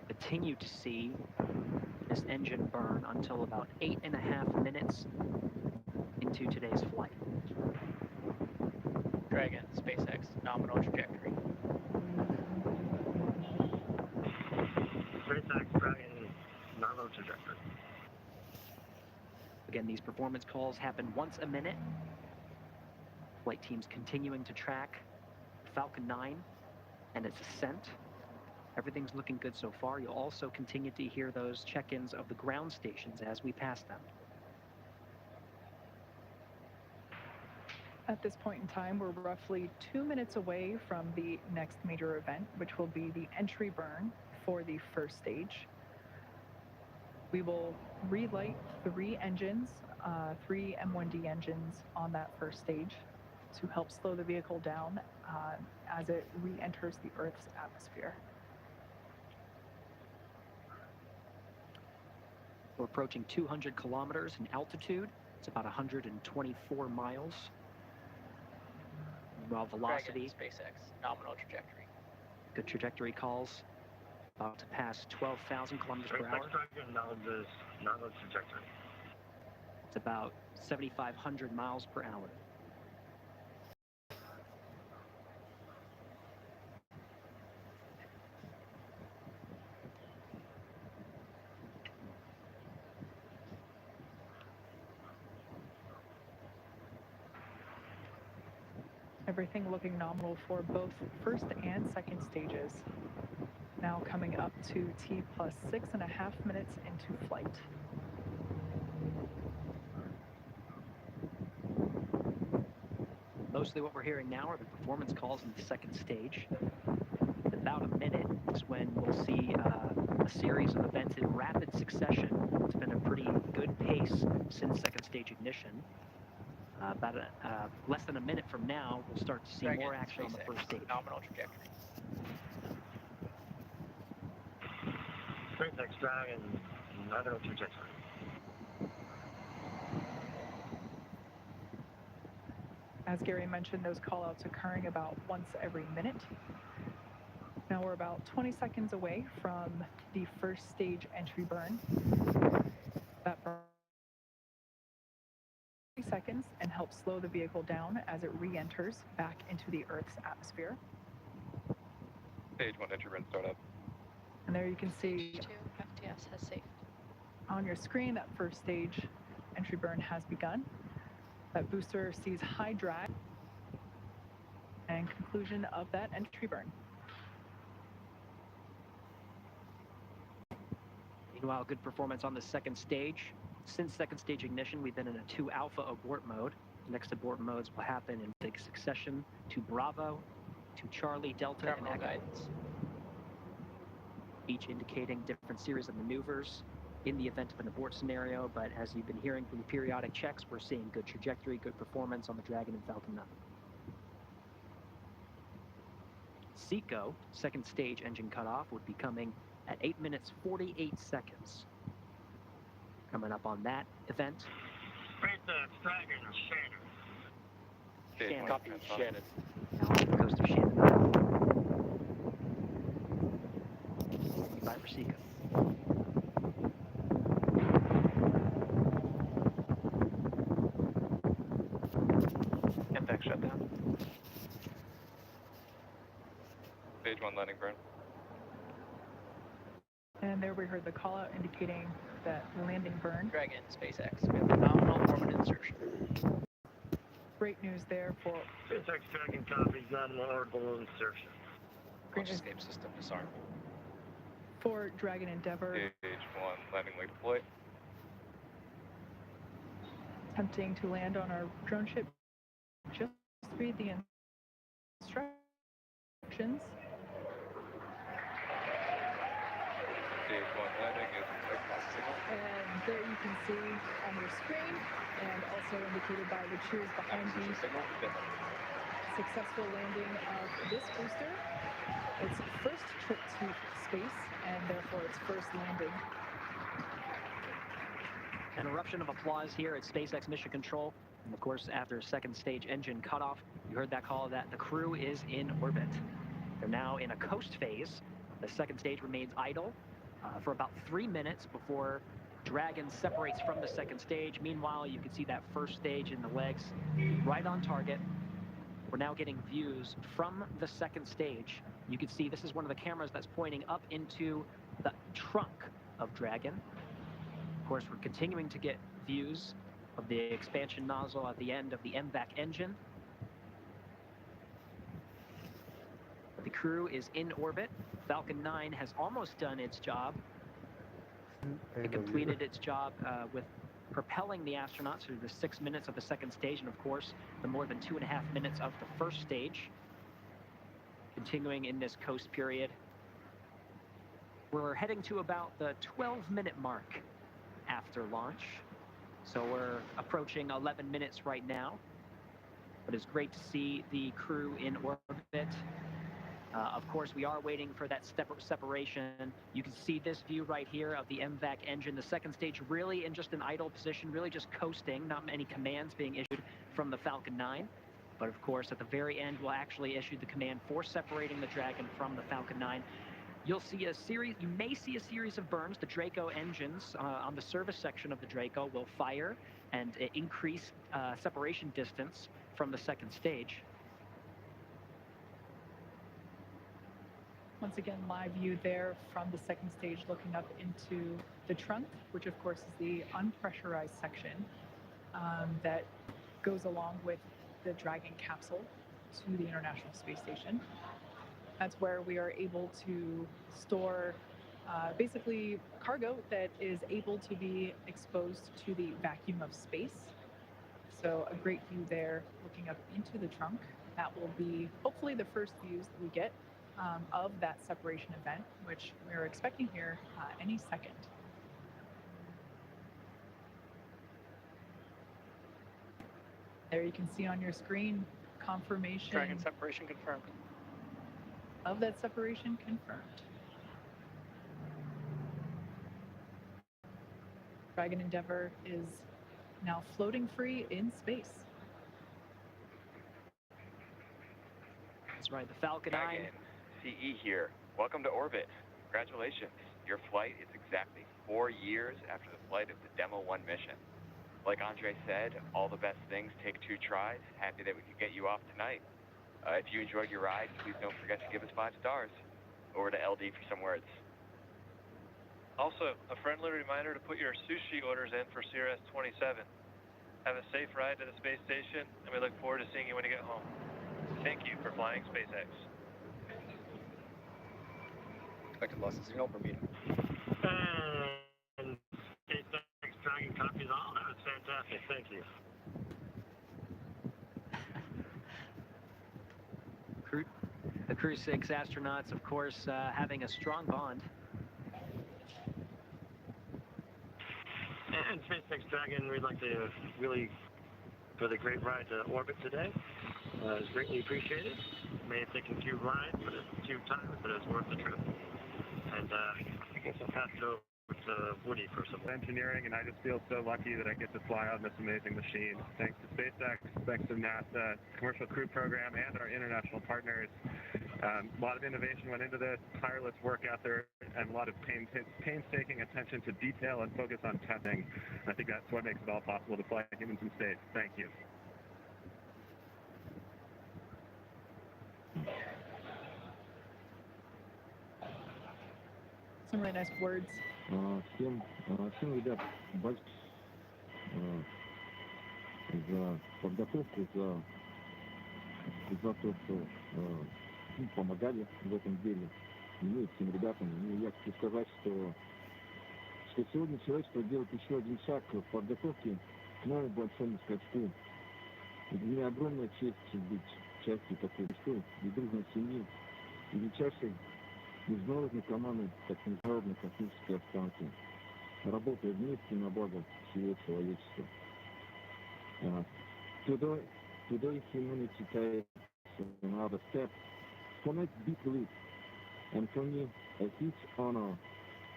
Continue to see this engine burn until about 8.5 minutes into today's flight. Dragon, SpaceX, nominal trajectory. SpaceX Dragon, nominal trajectory. Again, these performance calls happen once a minute. Flight teams continuing to track Falcon 9 and its ascent. Everything's looking good so far. You'll also continue to hear those check-ins of the ground stations as we pass them. At this point in time, we're roughly 2 minutes away from the next major event, which will be the entry burn for the first stage. We will relight 3 engines, 3 M1D engines on that first stage to help slow the vehicle down as it re-enters the Earth's atmosphere. We're approaching 200 kilometers in altitude. It's about 124 miles. Meanwhile, velocity. Dragon, SpaceX, nominal trajectory. Good trajectory calls. About to pass 12,000 kilometers per hour. SpaceX Dragon, nominal trajectory. It's about 7,500 miles per hour. Everything looking nominal for both first and second stages. Now coming up to T plus 6.5 minutes into flight. Mostly what we're hearing now are the performance calls in the second stage. In about a minute is when we'll see a series of events in rapid succession. It's been a pretty good pace since second stage ignition. About less than a minute from now, we'll start to see Dragon, more action on the SpaceX, first stage. Nominal trajectory. SpaceX Dragon, nominal trajectory. As Gary mentioned, those call-outs occurring about once every minute. Now we're about 20 seconds away from the first stage entry burn. That burn 30 seconds and helps slow the vehicle down as it re-enters back into the Earth's atmosphere. Stage 1 entry burn startup. And there you can see Stage 2, FTS has saved. on your screen that first stage entry burn has begun. That booster sees high drag and conclusion of that entry burn. Meanwhile, good performance on the second stage. Since second stage ignition, we've been in a 2 alpha abort mode. The next abort modes will happen in big succession to Bravo, to Charlie, Delta, Terminal and Echo. guidance. Each indicating different series of maneuvers in the event of an abort scenario, but as you've been hearing from the periodic checks, we're seeing good trajectory, good performance on the Dragon and Falcon 9. SECO, second stage engine cutoff, would be coming at 8 minutes 48 seconds. Coming up on that event. SpaceX Dragon, Shannon. Shannon. Copy, Shannon. Now off the coast of Shannon. Bye for SECO. Impact shutdown. Stage 1 landing burn. And there we heard the call out indicating that landing burn. Dragon, SpaceX, we have a nominal orbit insertion. Great news there for SpaceX Dragon copies, nominal orbital insertion. Launch escape system disarmed. for Dragon Endeavour. Stage 1 landing wing deploy. Attempting to land on our drone ship. Just read the instructions. Stage 1 landing is across signal. And there you can see on your screen, and also indicated by the cheers behind me, successful landing of this booster. Its first trip to space, and therefore its first landing. An eruption of applause here at SpaceX Mission Control. And of course, after second stage engine cutoff, you heard that call that the crew is in orbit. They're now in a coast phase. The second stage remains idle. for about 3 minutes before Dragon separates from the second stage. Meanwhile, you can see that first stage in the legs right on target. We're now getting views from the second stage. You can see this is one of the cameras that's pointing up into the trunk of Dragon. Of course, we're continuing to get views of the expansion nozzle at the end of the MVAC engine. The Crew is in orbit. Falcon 9 has almost done its job. It completed its job with propelling the astronauts through the 6 minutes of the second stage, and of course, the more than 2.5 minutes of the first stage. Continuing in this coast period. We're heading to about the 12-minute mark after launch. So we're approaching 11 minutes right now. But it's great to see the Crew in orbit. Of course, we are waiting for that separation. You can see this view right here of the MVAC engine. The second stage really in just an idle position, really just coasting, not many commands being issued from the Falcon 9. But of course, at the very end, we'll actually issue the command for separating the Dragon from the Falcon 9. You may see a series of burns. The Draco engines on the service section of the Draco will fire and increase separation distance from the second stage. Once again, live view there from the second stage looking up into the trunk, which of course is the unpressurized section that goes along with the Dragon capsule to the International Space Station. That's where we are able to store basically cargo that is able to be exposed to the vacuum of space. So a great view there looking up into the trunk. That will be hopefully the first views that we get of that separation event, which we're expecting here any second. There you can see on your screen confirmation. Dragon separation confirmed. Of that separation confirmed. Dragon Endeavour is now floating free in space. That's right, the Falcon 9. Dragon, CE here. Welcome to orbit. Congratulations. Your flight is exactly 4 years after the flight of the Demo 1 mission. Like Andrey said, all the best things take 2 tries. Happy that we could get you off tonight. If you enjoyed your ride, please don't forget to give us 5 stars. Over to LD for some words. Also, a friendly reminder to put your sushi orders in for CRS 27. Have a safe ride to the space station, and we look forward to seeing you when you get home. Thank you for flying SpaceX. Expected loss of signal, Bermuda. And SpaceX Dragon copies all. That was fantastic. Thank you. The Crew6 astronauts, of course, having a strong bond. And SpaceX Dragon, we'd like to really, for the great ride to orbit today. It's greatly apprecited. May have taken a few rides, but a few times, but it's worth the trip. And I guess I'll pass it over to Woody for some engineering, and I just feel so lucky that I get to fly on this amazing machine. Thanks to SpaceX, thanks to NASA, Commercial Crew Program, and our international partners. A lot of innovation went into this, tireless work out there, and a lot of painstaking attention to detail and focus on testing. I think that's what makes it all possible to fly humans in space. Thank you. Some really nice words. Всем ребят, большое за подготовку, за то, что помогали в этом деле. Мне и всем ребятам. И я хочу сказать, что сегодня человечество делает еще один шаг в подготовке к новому большому скачку. Для меня огромная честь быть частью такой большой и дружной семьи, и величайшей международной команды, как Международной космической станции, работая вместе на благо всего человечества. Today humanity takes another step for next big leap, and for me, a huge honor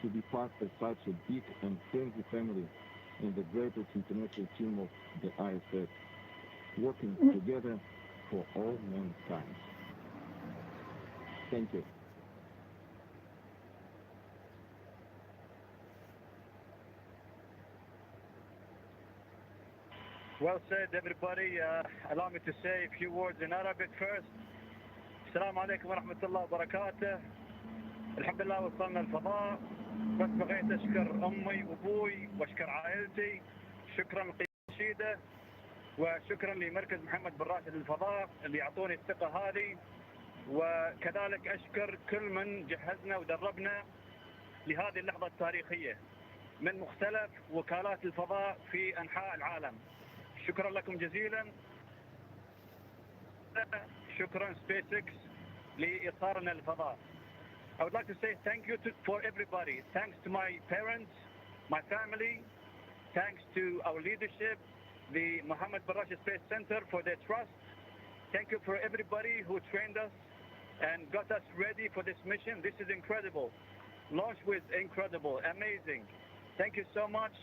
to be part of such a big and friendly family in the greatest international team of the ISS, working together for all mankind. Thank you. Well said, everybody. Allow me to say a few words in Arabic first. السلام عليكم ورحمة الله وبركاته. الحمد لله وصلنا الفضاء. بس بغيت أشكر أمي وأبوي وأشكر عائلتي. شكرا لقيادة وشكرا لمركز محمد بن راشد للفضاء اللي يعطوني الثقة هذه. وكذلك أشكر كل من جهزنا ودربنا لهذه اللحظة التاريخية من مختلف وكالات الفضاء في أنحاء العالم. شكرا لكم جزيلا. شكرا SpaceX لإيصالنا للفضاء. I would like to say thank you for everybody. Thanks to my parents, my family, thanks to our leadership, the Mohammed bin Rashid Space Center for their trust. Thank you for everybody who trained us and got us ready for this mission. This is incredible. Launch was incredible, amazing. Thank you so much.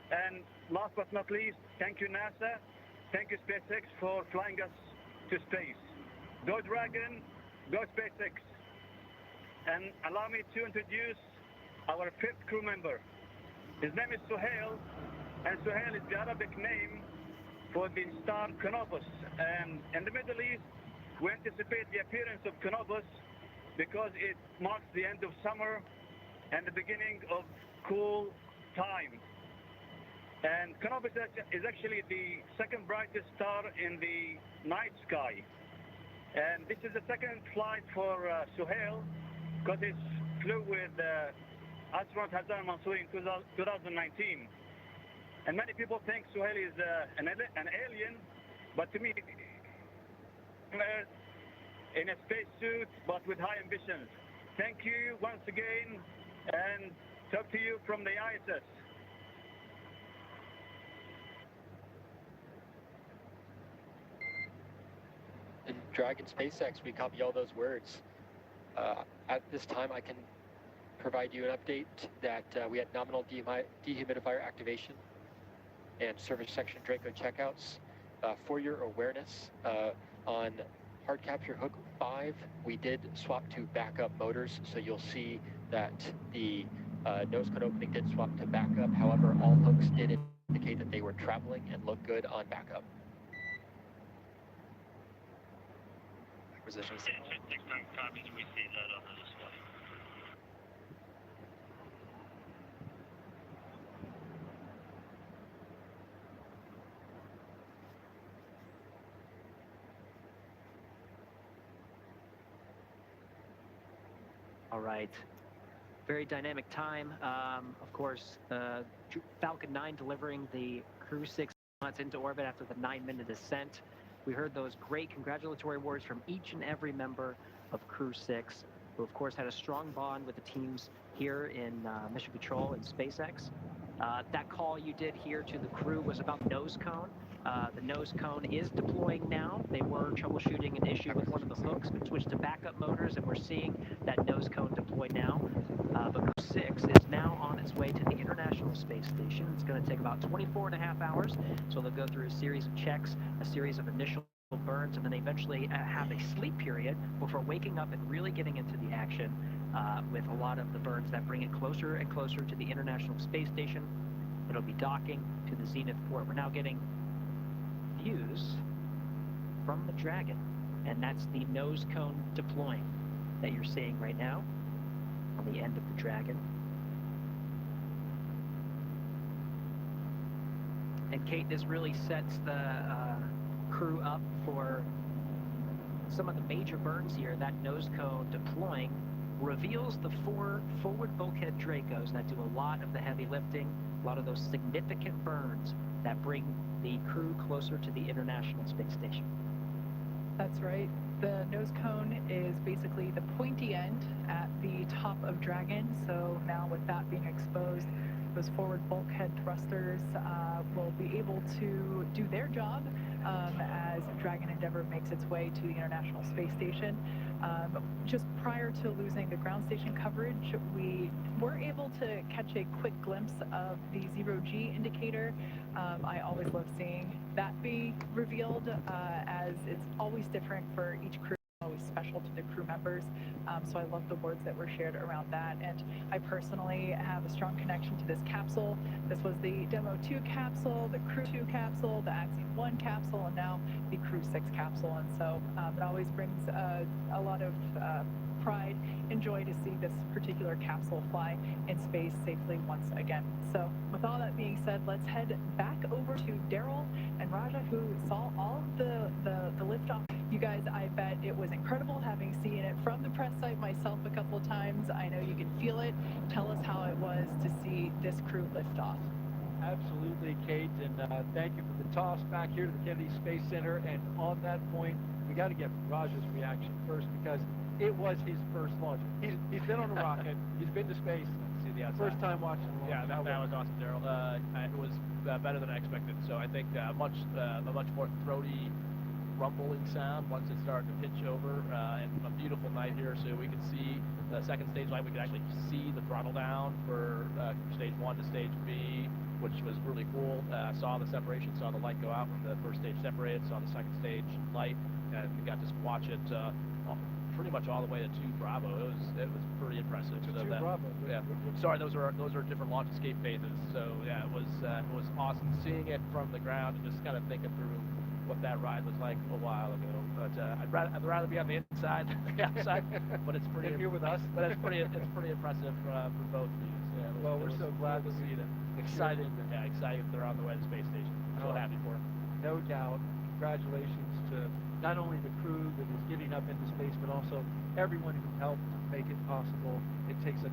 And last but not least, thank you NASA. Thank you SpaceX for flying us to space. Go Dragon, go SpaceX. And allow me to introduce our fifth crew member. His name is Suhail, and Suhail is the Arabic name for the star Canopus. And in the Middle East, we anticipate the appearance of Canopus because it marks the end of summer and the beginning of cool time. And Canopus is actually the second brightest star in the night sky. And this is the second flight for Suhail because he flew with astronaut Hassan Mansouri in 2019. And many people think Suhail is an alien, but to me, in a spacesuit, but with high ambitions. Thank you once again, and talk to you from the ISS. In Dragon SpaceX, we copy all those words. At this time, I can provide you an update that we had nominal dehumidifier activation and service section Draco checkouts. For your awareness, on hard capture hook 5, we did swap to backup motors, so you'll see that the nose cone opening did swap to backup. However, all hooks did indicate that they were traveling and look good on backup. Acquisition signal. 6 copies, we see that on the display. All right. Very dynamic time. Of course, Falcon 9 delivering the Crew6 into orbit after the 9-minute ascent. We heard those great congratulatory words from each and every member of Crew6, who of course had a strong bond with the teams here in Mission Control and SpaceX. That call you did here to the crew was about the nose cone. The nose cone is deploying now. They were troubleshooting an issue with one of the hooks, but switched to backup motors, and we're seeing that nose cone deploy now. But Crew6 is now on its way to the International Space Station. It's going to take about 24.5 hours, so they'll go through a series of checks, a series of initial burns, and then they eventually have a sleep period before waking up and really getting into the action with a lot of the burns that bring it closer and closer to the International Space Station. It'll be docking to the Zenith port. We're now getting views from the Dragon, and that's the nose cone deploying that you're seeing right now on the end of the Dragon. And Kate, this really sets the crew up for some of the major burns here. That nose cone deploying reveals the 4 forward bulkhead Dracos that do a lot of the heavy lifting, a lot of those significant burns that bring the crew closer to the International Space Station. That's right. The nose cone is basically the pointy end at the top of Dragon. So now with that being exposed, those forward bulkhead thrusters will be able to do their job as Dragon Endeavour makes its way to the International Space Station. Just prior to losing the ground station coverage, we were able to catch a quick glimpse of the 0G indicator. I always love seeing that be revealed as it's always different for each crew. special to the crew members. So I love the words that were shared around that. And I personally have a strong connection to this capsule. This was the Demo 2 capsule, the Crew 2 capsule, the Axiom 1 capsule, and now the Crew 6 capsule. And so it always brings a lot of pride and joy to see this particular capsule fly in space safely once again. So with all that being said, let's head back over to Daryl and Raja, who saw all of the liftoff. You guys, I bet it was incredible having seen it from the press site myself a couple of times. I know you can feel it. Tell us how it was to see this crew lift off. Absolutely, Kate, and thank you for the toss back here to the Kennedy Space Center. And on that point, we got to get Raja's reaction first, because it was his first launch. He's been on a rocket. He's been to space. See the outside. First time watching the launch. Yeah, that was awesome, Daryl. It was better than I expected. So I think a much more throaty, rumbling sound once it started to pitch over, and a beautiful night here, so we could see the second stage light. We could actually see the throttle down for stage 1 to stage B, which was really cool. Saw the separation, saw the light go out when the first stage separated, saw the second stage light, and we got to watch it pretty much all the way to 2 Bravo. It was pretty impressive. To 2 Bravo. Yeah. Sorry, those are different launch escape phases. So yeah, it was awesome seeing it from the ground and just kind of thinking through what that ride was like a while ago. But I'd rather be on the inside than the outside. But it's pretty here with us. But it's pretty impressive for both of these. Yeah, well, we're so glad to see them. Excited that they're on the way to the space station. So happy for them. No doubt. Congratulations to not only the crew that is getting up into space, but also everyone who helped make it possible. It takes a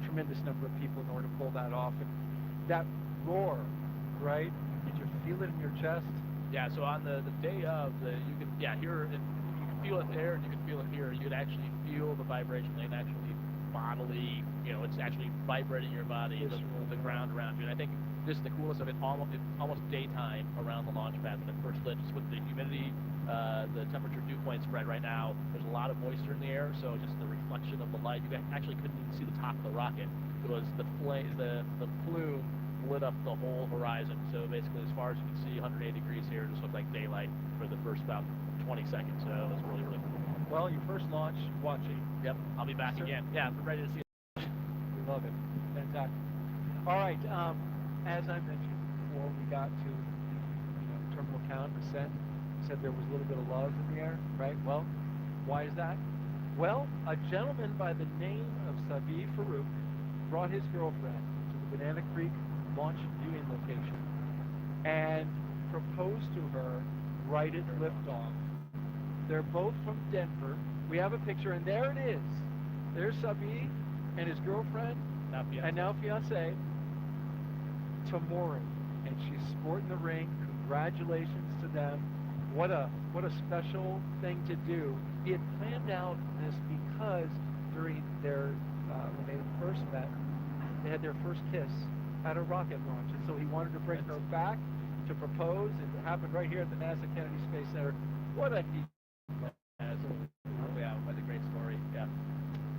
tremendous number of people in order to pull that off. And that roar, right? Did you feel it in your chest? Yeah, so on the day of, you can hear it, you can feel it there and you can feel it here. You can actually feel the vibration and actually bodily, it's actually vibrating your body, the ground around you. And I think this is the coolest of it, almost daytime around the launch pad when it first lit, just with the humidity, the temperature dew point spread right now. There's a lot of moisture in the air, so just the reflection of the light, you actually couldn't even see the top of the rocket. It was the plume lit up the whole horizon. So basically, as far as you can see, 180 degrees here, it just looked like daylight for the first about 20 seconds. So it was really, really cool. Well, your first launch watching. Yep, I'll be back again. Yeah, I'm ready to see it. We love it. Fantastic. All right, as I mentioned before, we got to the terminal count, ascent. Said there was a little bit of love in the air, right? Well, why is that? Well, a gentleman by the name of Sabi Farouk brought his girlfriend to the Banana Creek launch viewing location and proposed to her right at liftoff. They're both from Denver. We have a picture, and there it is. There's Sabi and his girlfriend, and now fiance, Tamorin, and she's sporting the ring. Congratulations to them. What a special thing to do. He had planned out this because during their when they first met, they had their first kiss at a rocket launch, and so he wanted to bring her back to propose. It happened right here at the NASA Kennedy Space Center. What a neat what a great story. Yeah.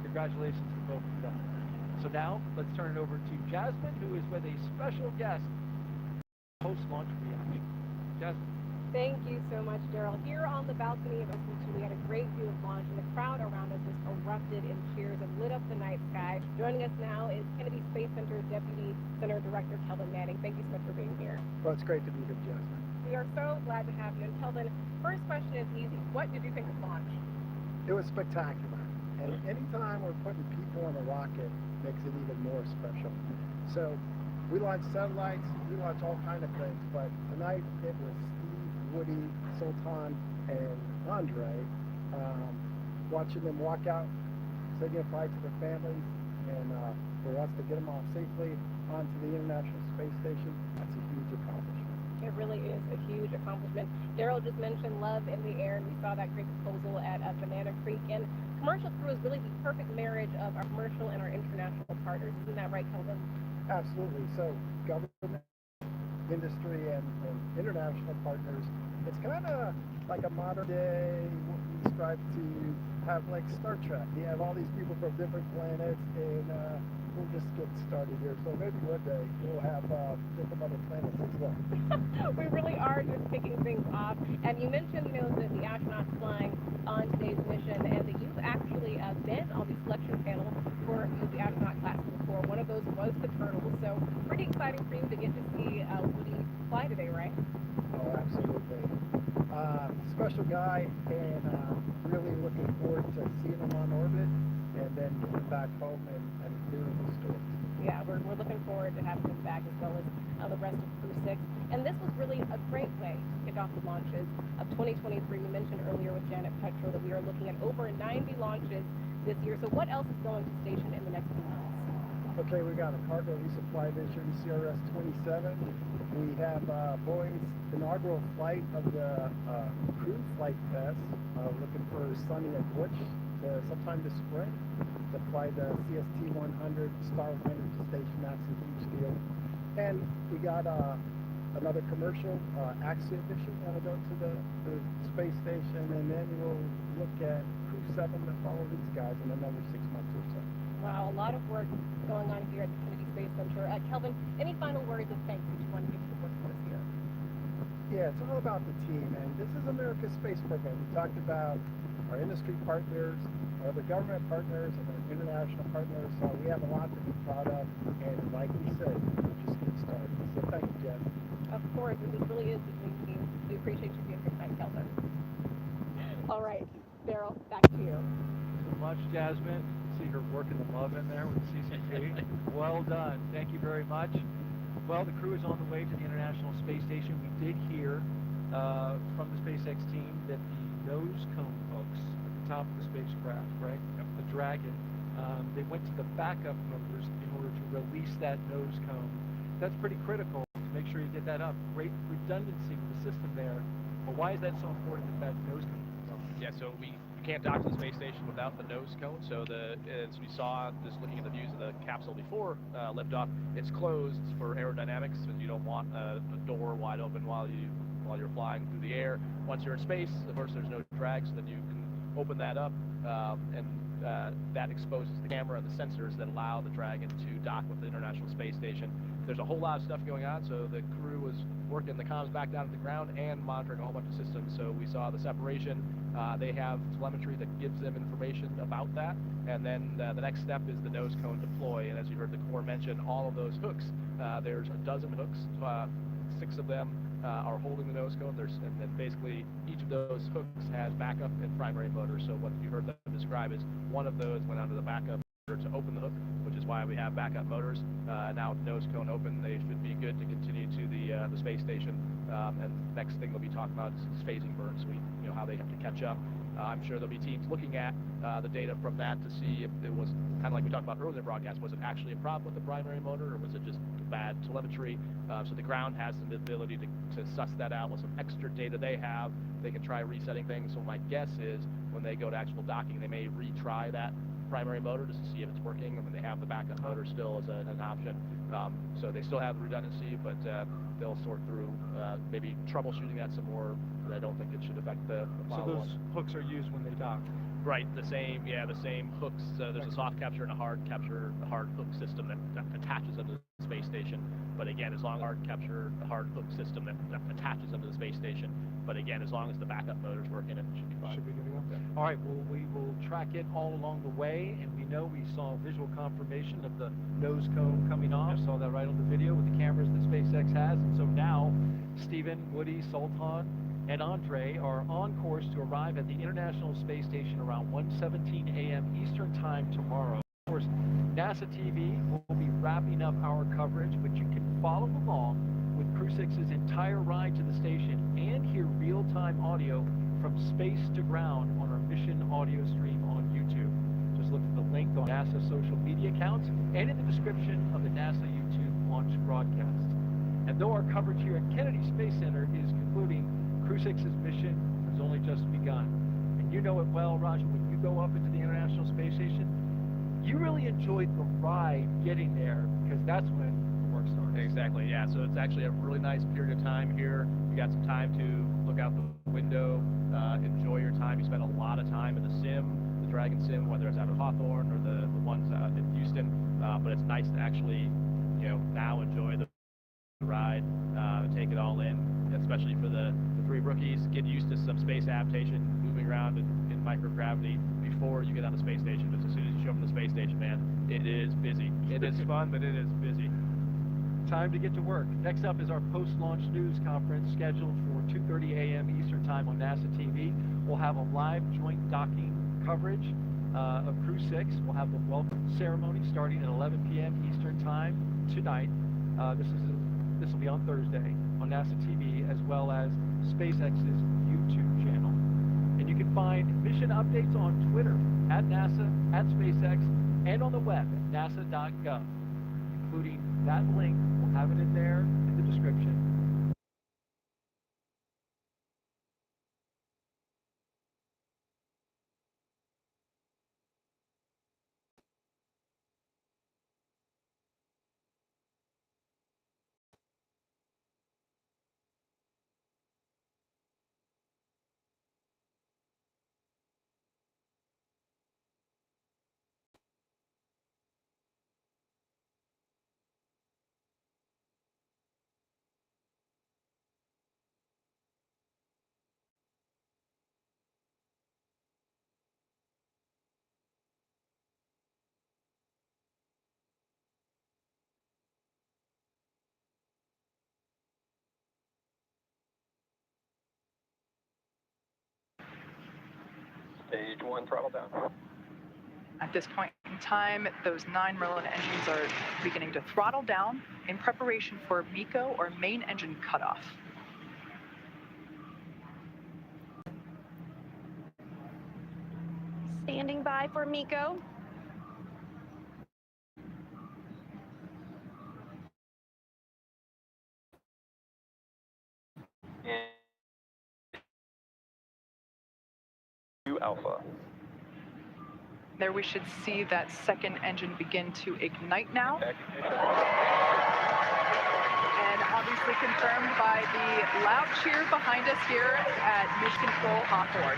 Congratulations to both of them. So now let's turn it over to Jasmine, who is with a special guest, post-launch reaction. Jasmine. Thank you so much, Daryl. Here on the balcony of S2, we had a great view of launch, and the crowd around us just erupted in cheers and lit up the night sky. Joining us now is Kennedy Space Center Deputy Center Director Kelvin Manning. Thank you so much for being here. Well, it's great to be here, Jasmine. We are so glad to have you. And Kelvin, first question is easy. What did you think of launch? It was spectacular. And anytime we're putting people on a rocket makes it even more special. So we launched satellites, we launched all kinds of things, but tonight it was Woody, Sultan, and Andrey, watching them walk out, saying goodbye to their families, and for us to get them off safely onto the International Space Station, that's a huge accomplishment. It really is a huge accomplishment. Daryl just mentioned love in the air, and we saw that great proposal at Banana Creek. And Commercial Crew is really the perfect marriage of our commercial and our international partners. Isn't that right, Kelvin? Absolutely. So government, industry, and international partners, it's kind of like a modern day, what we strive to have like Star Trek. You have all these people from different planets, and we'll just get started here. So maybe one day we'll have different other planets as well. We really are just kicking things off. And you mentioned, that the astronauts flying on today's mission, and you've actually been on the selection panel for the astronaut class before. One of those was the Turtle, so pretty exciting for you to get to see Woody fly today, right? Oh, absolutely. Special guy, and really looking forward to seeing him on orbit and then getting back home and hearing his story. Yeah, we're looking forward to having him back as well as the rest of Crew6. And this was really a great way to kick off the launches of 2023. We mentioned earlier with Janet Petro that we are looking at over 90 launches this year. So what else is going to station in the next few months? Okay, we got a cargo resupply mission, CRS-27. We have Boeing's inaugural flight of the crew flight test, looking for Sonny and Butch sometime this spring to fly the CST-100 Starliner to station. That's a huge deal. And we got another commercial Axiom mission that'll go to the space station, and then we'll look at Crew7 to follow these guys in another 6 months or so. Wow, a lot of work going on here at the Kennedy Space Center. Kelvin, any final words of thanks that you want to give to the workforce here? Yeah, it's all about the team, and this is America's space program. We talked about our industry partners, our other government partners, and our international partners. So we have a lot to be proud of, and like we said, we're just getting started. So thank you, Jeff. Of course, and this really is the dream team. We appreciate you being here tonight, Kelvin. All right, Daryl, back to you. So much, Jasmine. See her working the love in there with the CCP. Well done. Thank you very much. Well, the crew is on the way to the International Space Station. We did hear from the SpaceX team that the nose cone hooks at the top of the spacecraft, right? Yep. The Dragon, they went to the backup motors in order to release that nose cone. That's pretty critical to make sure you get that up. Great redundancy with the system there. But why is that so important that nose cone? Yeah, so we can't dock to the space station without the nose cone. So as we saw, just looking at the views of the capsule before liftoff, it's closed for aerodynamics, and you don't want a door wide open while you're flying through the air. Once you're in space, of course, there's no drag, so then you can open that up, and that exposes the camera and the sensors that allow the Dragon to dock with the International Space Station. There's a whole lot of stuff going on, so the crew was working the comms back down to the ground and monitoring a whole bunch of systems. So we saw the separation. They have telemetry that gives them information about that, and then the next step is the nose cone deploy. And as you heard the Corps mention, all of those hooks, there's a dozen hooks, 6 of them are holding the nose cone. And then basically each of those hooks has backup and primary motors. So what you heard them describe is one of those went onto the backup motor to open the hook, which is why we have backup motors. Now with the nose cone open, they should be good to continue to the space station. And next thing they'll be talking about is phasing burns, how they have to catch up. I'm sure there'll be teams looking at the data from that to see if it was kind of like we talked about earlier in the broadcast. Was it actually a problem with the primary motor, or was it just bad telemetry? So the ground has some ability to suss that out with some extra data they have. They can try resetting things. So my guess is when they go to actual docking, they may retry that primary motor just to see if it's working. I mean, they have the backup motor still as an option. So they still have the redundancy, but they'll sort through maybe troubleshooting that some more. But I don't think it should affect the So those hooks are used when they dock? Right, the same hooks. There's a soft capture and a hard hook system that attaches them to the space station. But again, as long as hard capture, the hard hook system that attaches them to the space station. But again, as long as the backup motor's working, it should be fine. Should be good to go. All right, well, we will track it all along the way, and we know we saw visual confirmation of the nose cone coming off. Saw that right on the video with the cameras that SpaceX has. And so now, Stephen, Woody, Sultan, and Andrey are on course to arrive at the International Space Station around 1:17 a.m. Eastern Time tomorrow. Of course, NASA TV will be wrapping up our coverage, but you can follow along with Crew6's entire ride to the station and hear real-time audio from space to ground on our mission audio stream on YouTube. Just look for the link on NASA social media accounts and in the description of the NASA YouTube launch broadcast. And though our coverage here at Kennedy Space Center is concluding, Crew6's mission has only just begun. And you know it well, Roger, when you go up into the International Space Station, you really enjoyed the ride getting there, because that's when the work starts. Exactly, yeah. So it's actually a really nice period of time here. You got some time to look out the window, enjoy your time. You spent a lot of time in the sim, the Dragon sim, whether it's out of Hawthorne or the ones out in Houston. But it's nice to actually, now enjoy the the ride, take it all in, especially for the three rookies. Get used to some space adaptation, moving around in microgravity before you get on the space station. But as soon as you show up on the space station, man, it is busy. It is fun, but it is busy. Time to get to work. Next up is our post-launch news conference scheduled for 2:30 a.m. Eastern Time on NASA TV. We'll have a live joint docking coverage of Crew6. We'll have the welcome ceremony starting at 11 p.m. Eastern Time tonight. This will be on Thursday on NASA TV, as well as SpaceX's YouTube channel. And you can find mission updates on Twitter, at NASA, at SpaceX, and on the web at nasa.gov, including that link. We'll have it in there in the description. Stage 1 throttle down. At this point in time, those 9 Merlin engines are beginning to throttle down in preparation for MECO, or main engine cutoff. Standing by for MECO. Alpha. There we should see that second engine begin to ignite now. And obviously confirmed by the loud cheer behind us here at Mission Control Hoburg.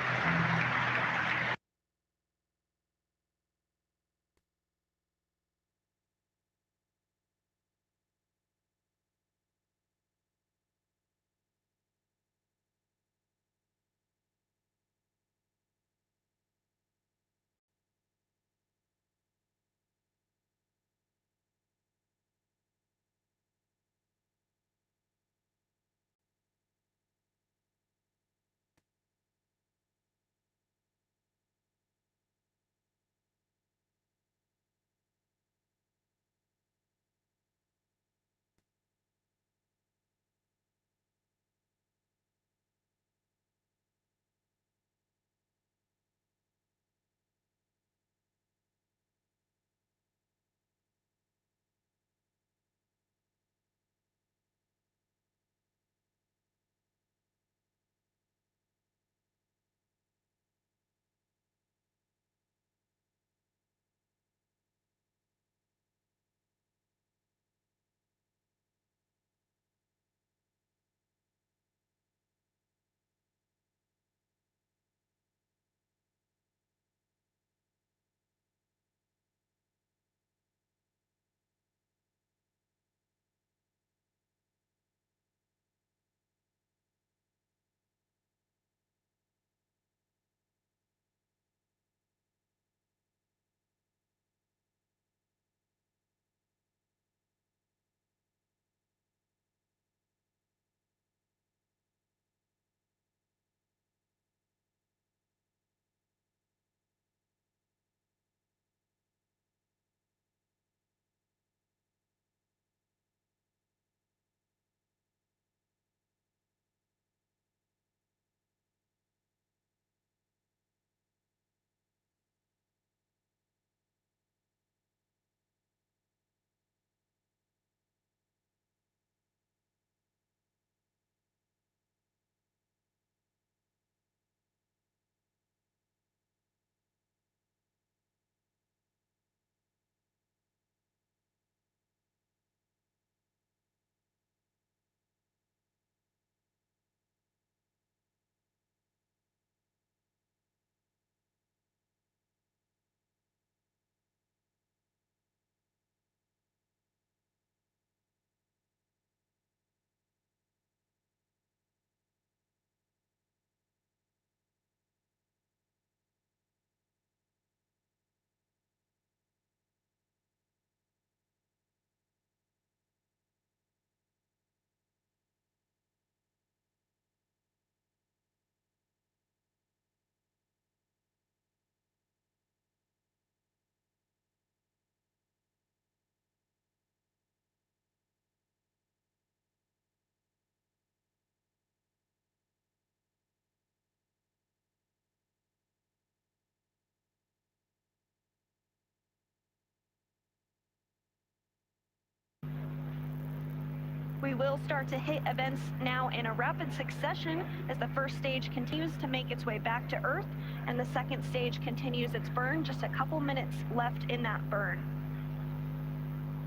We will start to hit events now in a rapid succession as the first stage continues to make its way back to Earth and the second stage continues its burn. Just a couple minutes left in that burn.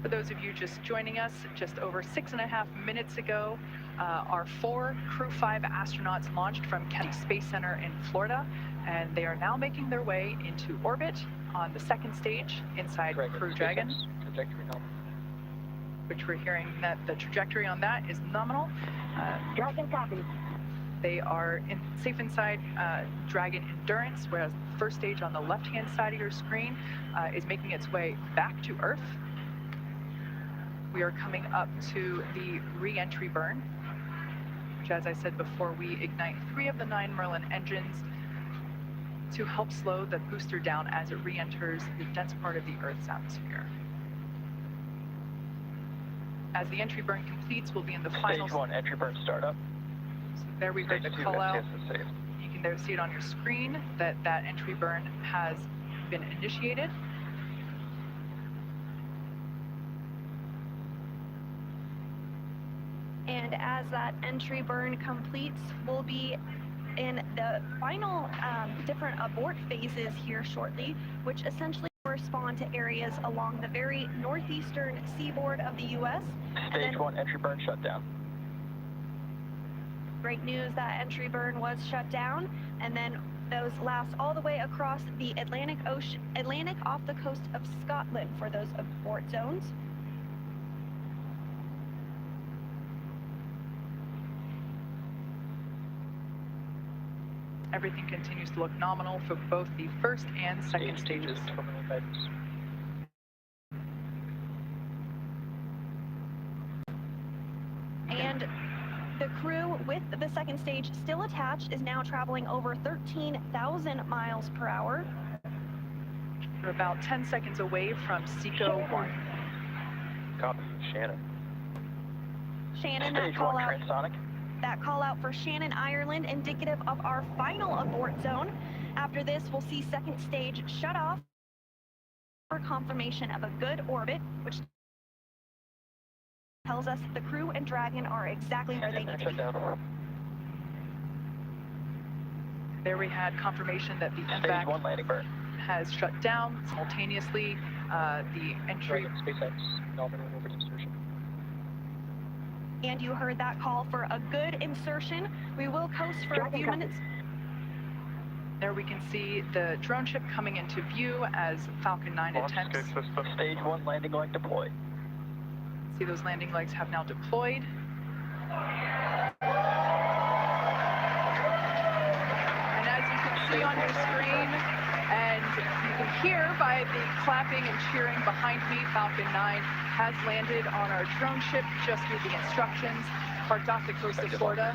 For those of you just joining us, just over 6.5 minutes ago, our 4 Crew-5 astronauts launched from Kennedy Space Center in Florida, and they are now making their way into orbit on the second stage inside Crew Dragon. Trajectory nominal. Which we're hearing that the trajectory on that is nominal. Dragon copy. They are safe inside Dragon Endurance, whereas the first stage on the left-hand side of your screen is making its way back to Earth. We are coming up to the re-entry burn, which, as I said before, we ignite 3 of the 9 Merlin engines to help slow the booster down as it re-enters the dense part of the Earth's atmosphere. As the entry burn completes, we'll be in the final... Stage 1, entry burn startup. So there we heard the call out. You can there see it on your screen that that entry burn has been initiated. And as that entry burn completes, we'll be in the final different abort phases here shortly, which essentially correspond to areas along the very northeastern seaboard of the U.S. Stage 1, entry burn shut down. Great news, that entry burn was shut down, and then those last all the way across the Atlantic off the coast of Scotland for those abort zones. Everything continues to look nominal for both the first and second stages. And the crew with the second stage still attached is now traveling over 13,000 miles per hour. We're about 10 seconds away from SECO 1. Copy, Shannon. Shannon, Stage 1, transonic. That call out for Shannon, Ireland, indicative of our final abort zone. After this, we'll see second stage shut off for confirmation of a good orbit, which tells us the crew and Dragon are exactly where they need to be. There we had confirmation that the Stage 1 landing burn has shut down simultaneously. The entry... SpaceX, nominal orbit insertion. And you heard that call for a good insertion. We will coast for a few minutes. There we can see the drone ship coming into view as Falcon 9 attempts. Stage 1 landing leg deployed. See those landing legs have now deployed. And as you can see on your screen, and you can hear by the clapping and cheering behind me, Falcon 9 has landed on our drone ship just with the instructions, parked off the coast of Florida.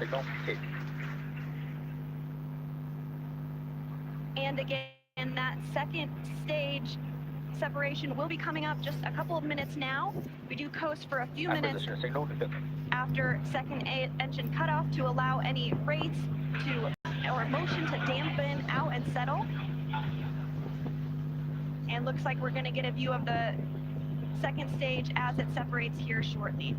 And again, that second stage separation will be coming up just a couple of minutes now. We do coast for a few minutes after second engine cutoff to allow any rates or motion to dampen out and settle. And looks like we're going to get a view of the second stage as it separates here shortly.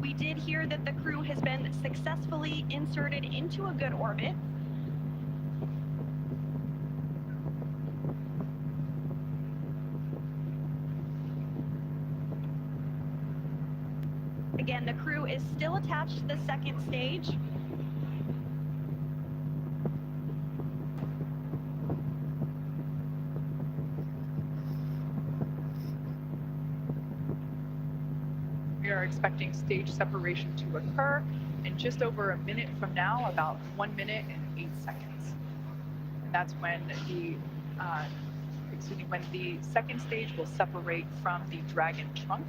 We did hear that the crew has been successfully inserted into a good orbit. Again, the crew is still attached to the second stage. We are expecting stage separation to occur in just over a minute from now, about 1 minute and 8 seconds. And that's when the second stage will separate from the Dragon trunk.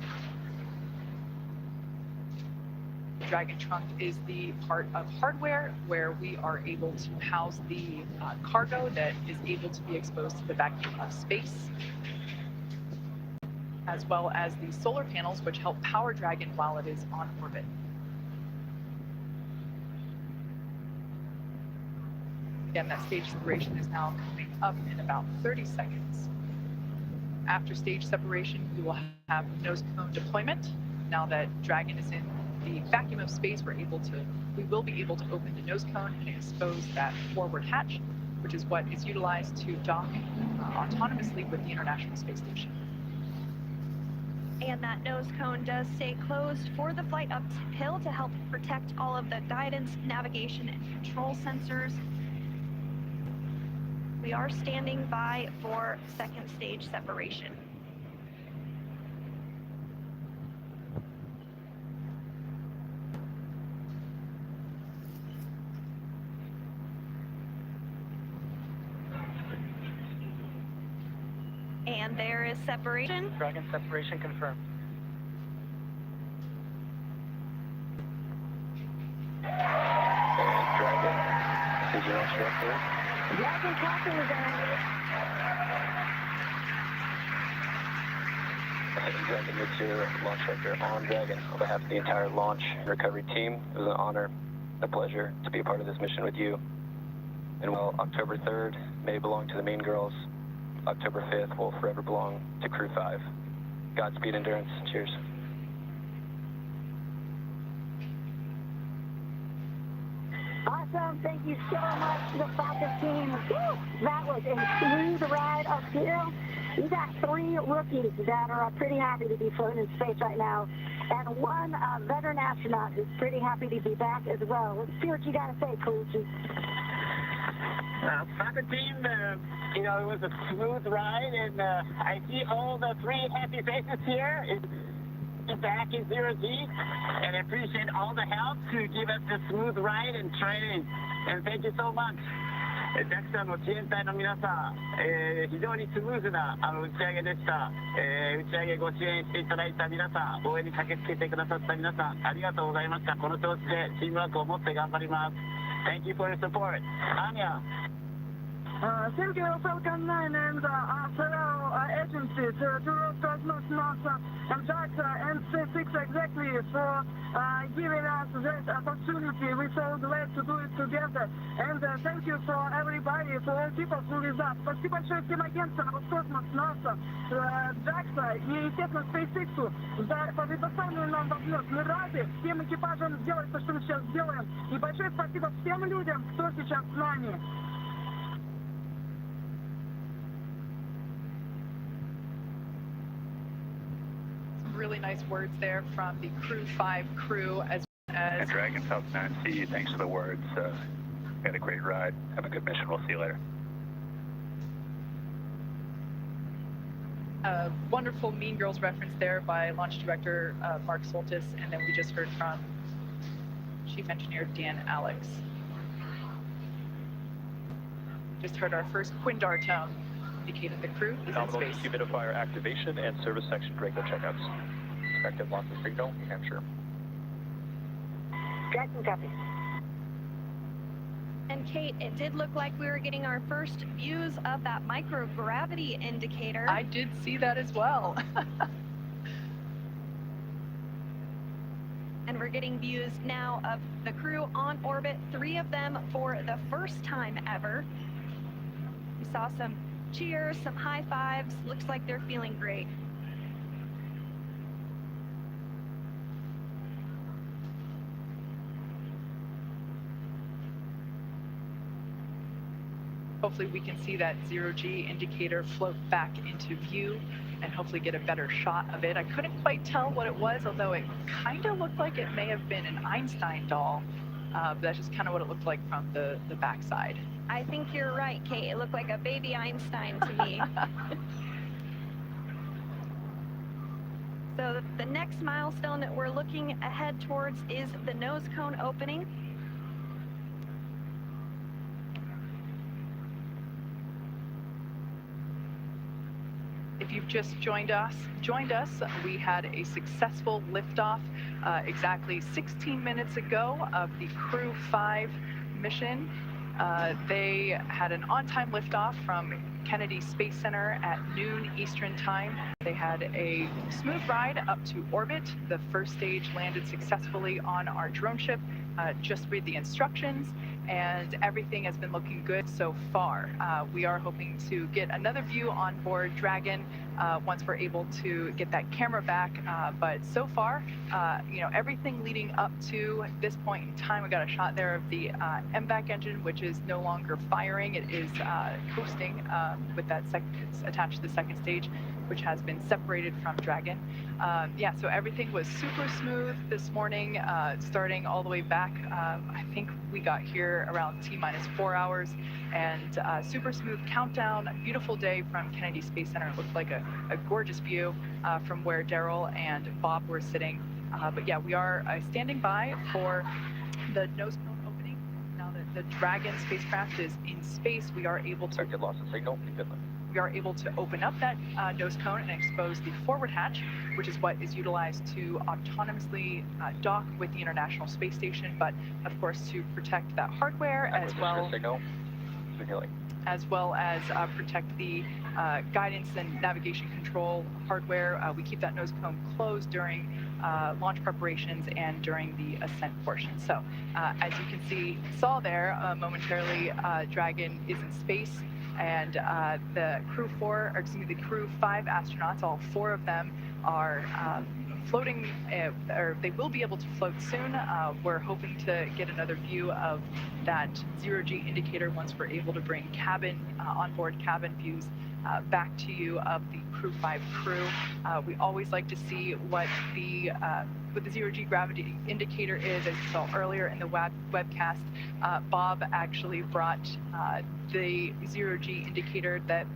The Dragon trunk is the part of hardware where we are able to house the cargo that is able to be exposed to the vacuum of space, as well as the solar panels which help power Dragon while it is on orbit. Again, that stage separation is now coming up in about 30 seconds. After stage separation, we will have nose cone deployment. Now that Dragon is in the vacuum of space, we will be able to open the nose cone and expose that forward hatch, which is what is utilized to dock autonomously with the International Space Station. And that nose cone does stay closed for the flight uphill to help protect all of the guidance, navigation, and control sensors. We are standing by for second stage separation. And there is separation. Dragon separation confirmed. Dragon, did you launch director? Dragon capsule is Dragon, it's your launch director on Dragon. On behalf of the entire launch and recovery team, it was an honor, a pleasure to be a part of this mission with you. And while October 3rd may belong to the Mean Girls, October 5th will forever belong to Crew 5. Godspeed, Endurance. Cheers. Awesome. Thank you so much to the Falcon team. Woo! That was a smooth ride up here. You got 3 rookies that are pretty happy to be floating in space right now, and 1 veteran astronaut who's pretty happy to be back as well. Let's see what you got to say, Crew6. Falcon team, it was a smooth ride, and I see all the 3 happy faces here. It's back in 0G, and I appreciate all the help to give us the smooth ride and training. And thank you so much. ジャクサの自衛隊の皆さん、非常にスムーズな打ち上げでした。打ち上げご支援していただいた皆さん、応援に駆けつけてくださった皆さん、ありがとうございました。この調子でチームワークを持って頑張ります。Thank you for your support. Anya. Thank you, Falcon 9 and fellow agencies, to Roscosmos, NASA, and JAXA, and SpaceX exactly for giving us this opportunity. We're so glad to do it together. And thank you for everybody, for all people who is up. Спасибо большое всем агентствам Roscosmos, NASA, JAXA и, естественно, SpaceX за предоставленную нам возможность. Мы рады всем экипажам сделать то, что мы сейчас делаем. И большое спасибо всем людям, кто сейчас с нами. Really nice words there from the Crew 5 crew as And Dragon Falcon 9C, thanks for the words. Had a great ride. Have a good mission. We'll see you later. A wonderful Mean Girls reference there by Launch Director Mark Soltis, and then we just heard from Chief Engineer Dan Alex. Just heard our first Quindar tone, indicating the crew is in Nominal space. dehumidifier activation and service section Draco checkouts. Expected launch signal, New Hampshire. Dragon copy. And Kate, it did look like we were getting our first views of that microgravity indicator. I did see that as well. And we're getting views now of the crew on orbit, 3 of them for the first time ever. We saw some cheers, some high fives. Looks like they're feeling great. Hopefully we can see that 0G indicator float back into view and hopefully get a better shot of it. I couldn't quite tell what it was, although it kind of looked like it may have been an Einstein doll. But that's just kind of what it looked like from the backside. I think you're right, Kate. It looked like a baby Einstein to me. So the next milestone that we're looking ahead towards is the nose cone opening. If you've just joined us, we had a successful liftoff exactly 16 minutes ago of the Crew 5 mission. They had an on-time liftoff from Kennedy Space Center at noon Eastern Time. They had a smooth ride up to orbit. The first stage landed successfully on our drone ship. Just read the instructions, and everything has been looking good so far. We are hoping to get another view on board Dragon once we're able to get that camera back. But so far, everything leading up to this point in time, we got a shot there of the MVAC engine, which is no longer firing. It is coasting with that it's attached to the second stage, which has been separated from Dragon. So everything was super smooth this morning, starting all the way back. I think we got here around T-4 hours, and super smooth countdown. Beautiful day from Kennedy Space Center. It looked like a gorgeous view from where Daryl and Bob were sitting. But yeah, we are standing by for the nose cone opening. Now that the Dragon spacecraft is in space, we are able to loss of signal. we are able to open up that nose cone and expose the forward hatch, which is what is utilized to autonomously dock with the International Space Station, but of course to protect that hardware as well as protect the guidance and navigation control hardware. We keep that nose cone closed during launch preparations and during the ascent portion. So as you can saw there momentarily, Dragon is in space, and the Crew 5 astronauts, all 4 of them are floating, or they will be able to float soon. We're hoping to get another view of that zero-G indicator once we're able to bring onboard cabin views back to you of the Crew 5 crew. We always like to see what the zero-G gravity indicator is. As you saw earlier in the webcast, Bob actually brought the zero-G indicator that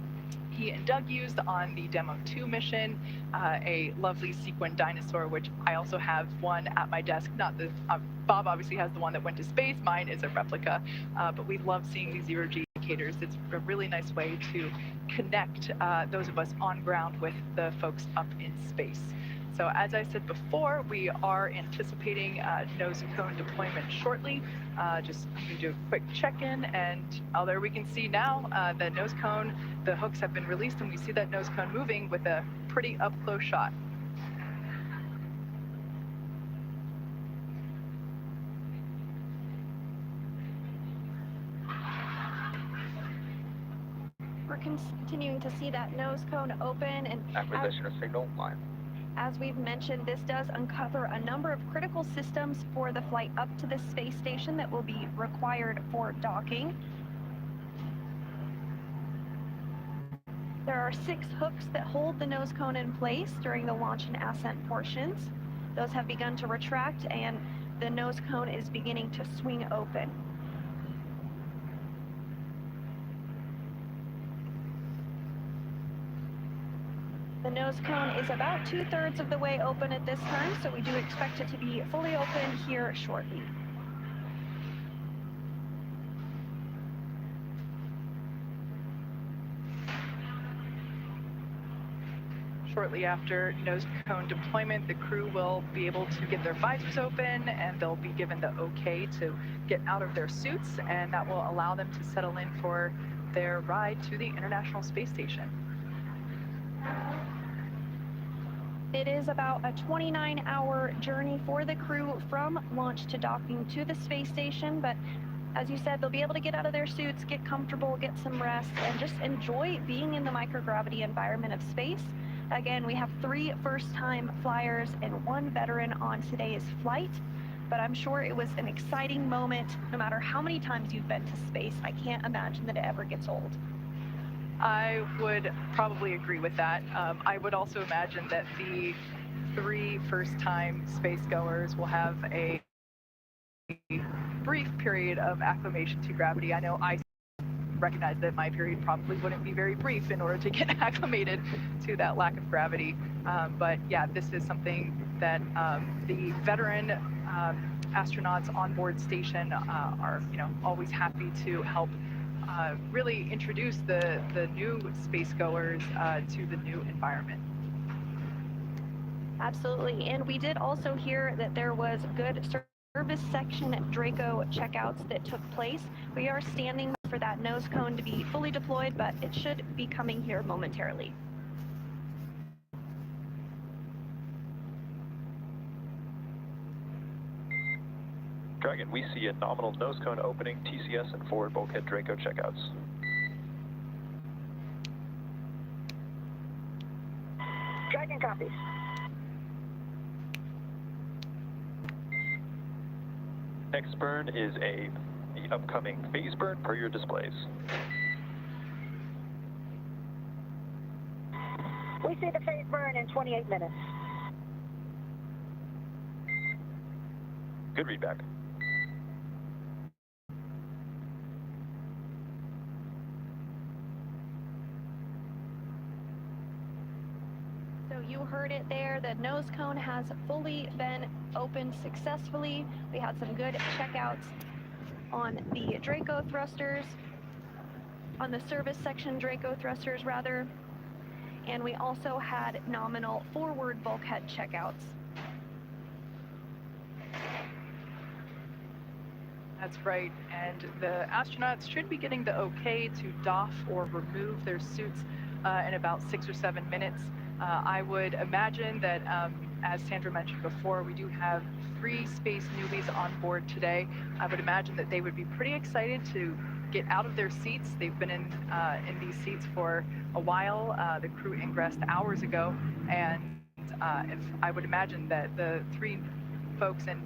he and Doug used on the Demo 2 mission, a lovely sequin dinosaur, which I also have one at my desk. Bob obviously has the one that went to space. Mine is a replica, but we love seeing these zero-G indicators. It's a really nice way to connect those of us on ground with the folks up in space. So as I said before, we are anticipating nose cone deployment shortly. Just going to do a quick check-in, and there we can see now the nose cone, the hooks have been released, and we see that nose cone moving with a pretty up-close shot. We're continuing to see that nose cone open, and Acquisition of signal line. as we've mentioned, this does uncover a number of critical systems for the flight up to the space station that will be required for docking. There are 6 hooks that hold the nose cone in place during the launch and ascent portions. Those have begun to retract, and the nose cone is beginning to swing open. The nose cone is about 2/3 of the way open at this time, so we do expect it to be fully open here shortly. Shortly after nose cone deployment, the crew will be able to get their visors open, and they'll be given the okay to get out of their suits, and that will allow them to settle in for their ride to the International Space Station. It is about a 29-hour journey for the crew from launch to docking to the space station, but as you said, they'll be able to get out of their suits, get comfortable, get some rest, and just enjoy being in the microgravity environment of space. Again, we have 3 first-time flyers and 1 veteran on today's flight, but I'm sure it was an exciting moment. No matter how many times you've been to space, I can't imagine that it ever gets old. I would probably agree with that. I would also imagine that the 3 first-time spacegoers will have a brief period of acclimation to gravity. I know I recognize that my period probably wouldn't be very brief in order to get acclimated to that lack of gravity. But yeah, this is something that the veteran astronauts on board station are, always happy to help really introduce the new spacegoers to the new environment. Absolutely, and we did also hear that there was good service section Draco checkouts that took place. We are standing for that nose cone to be fully deployed, but it should be coming here momentarily. Dragon, we see a nominal nose cone opening, TCS and forward bulkhead Draco checkouts. copy. Next burn is the upcoming phase burn per your displays. We see the phase burn in 28 minutes. Good readback. So you heard it there, the nose cone has fully been opened successfully. We had some good checkouts on the Draco thrusters, on the service section Draco thrusters rather, and we also had nominal forward bulkhead checkouts. That's right, and the astronauts should be getting the okay to doff or remove their suits in about 6 or 7 minutes. I would imagine that, as Sandra mentioned before, we do have 3 space newbies on board today. I would imagine that they would be pretty excited to get out of their seats. They've been in these seats for a while. The crew ingressed hours ago, and I would imagine that the 3 folks and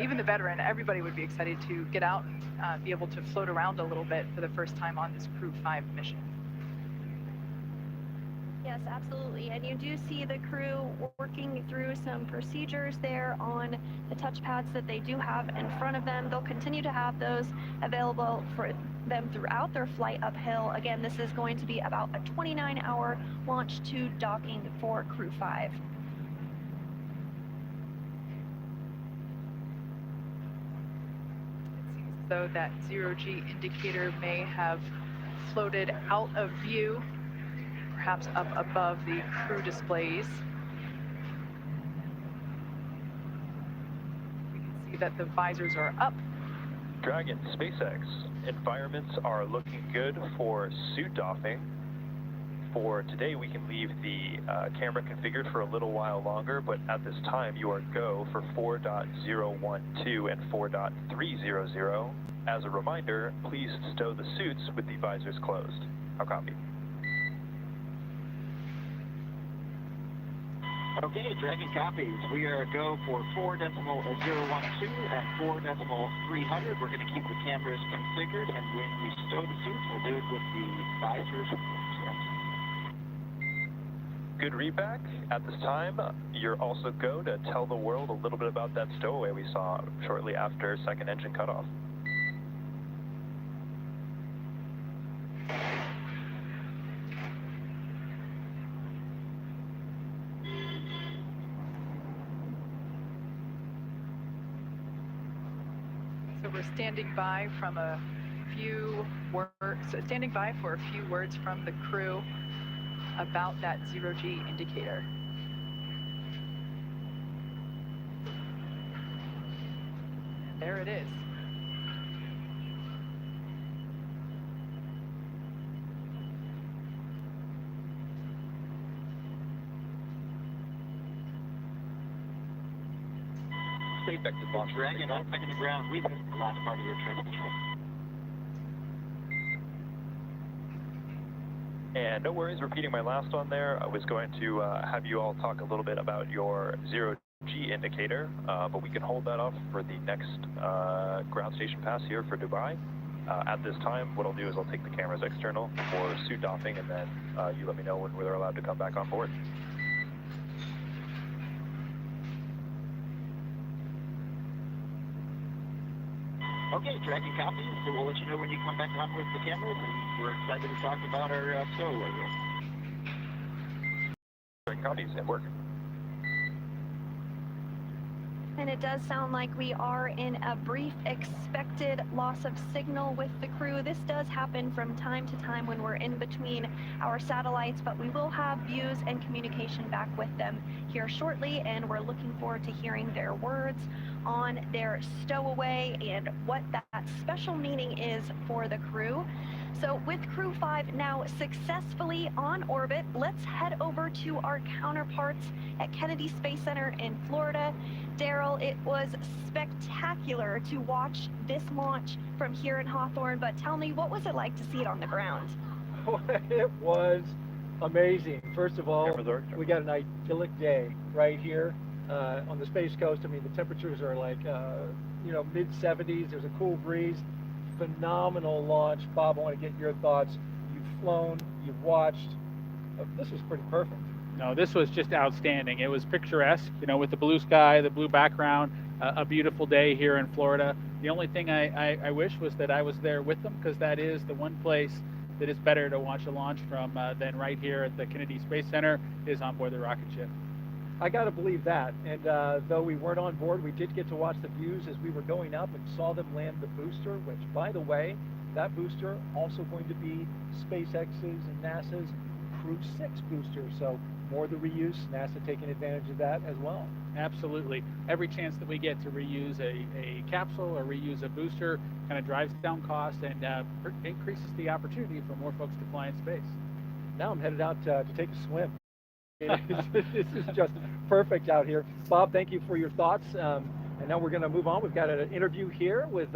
even the veteran, everybody would be excited to get out and be able to float around a little bit for the first time on this Crew 5 mission. Yes, absolutely. And you do see the crew working through some procedures there on the touchpads that they do have in front of them. They'll continue to have those available for them throughout their flight uphill. Again, this is going to be about a 29-hour launch to docking for Crew 5. Though that zero-G indicator may have floated out of view, perhaps up above the crew displays. We can see that the visors are up. Dragon, SpaceX, environments are looking good for suit doffing. For today, we can leave the camera configured for a little while longer, but at this time, you are go for 4.012 and 4.300. As a reminder, please stow the suits with the visors closed. I'll copy. Okay, Dragon copies. We are go for 4.012 and 4.300. We're going to keep the cameras configured, and when we stow the suits, we'll do it with the visors closed. Good readback. At this time, you're also go to tell the world a little bit about that stowaway we saw shortly after second engine cutoff. So we're standing by for a few words from the crew about that zero-G indicator. And there it is. SpaceX is launch. Dragon, I'm back in the ground. We missed the last part of your trip. And no worries, repeating my last one there. I was going to have you all talk a little bit about your zero-G indicator, but we can hold that off for the next ground station pass here for Dubai. At this time, what I'll do is I'll take the cameras external for suit doffing, and then you let me know when they're allowed to come back on board. Okay, Dragon copies. So we'll let you know when you come back on with the cameras, and we're excited to talk about our stowaway. Dragon copies at work. And it does sound like we are in a brief expected loss of signal with the crew. This does happen from time to time when we're in between our satellites, but we will have views and communication back with them here shortly, and we're looking forward to hearing their words on their stowaway and what that special meaning is for the crew. So with Crew 5 now successfully on orbit, let's head over to our counterparts at Kennedy Space Center in Florida. Daryl, it was spectacular to watch this launch from here in Hawthorne, but tell me, what was it like to see it on the ground? It was Amazing. First of all, we got an idyllic day right here on the Space Coast. I mean, the temperatures are like, mid 70s. There's a cool breeze. Phenomenal launch. Bob, I want to get your thoughts. You've flown, you've watched. This was pretty perfect. No, this was just outstanding. It was picturesque, with the blue sky, the blue background, a beautiful day here in Florida. The only thing I wish was that I was there with them, because that is the one place that is better to watch a launch from than right here at the Kennedy Space Center is on board the rocket ship. I got to believe that. And though we weren't on board, we did get to watch the views as we were going up and saw them land the booster, which, by the way, that booster also going to be SpaceX's and NASA's Crew6 booster. So more the reuse, NASA taking advantage of that as well. Absolutely. Every chance that we get to reuse a capsule or reuse a booster kind of drives down costs and increases the opportunity for more folks to fly in space. Now I'm headed out to take a swim. This is just perfect out here. Bob, thank you for your thoughts. And now we're going to move on. We've got an interview here with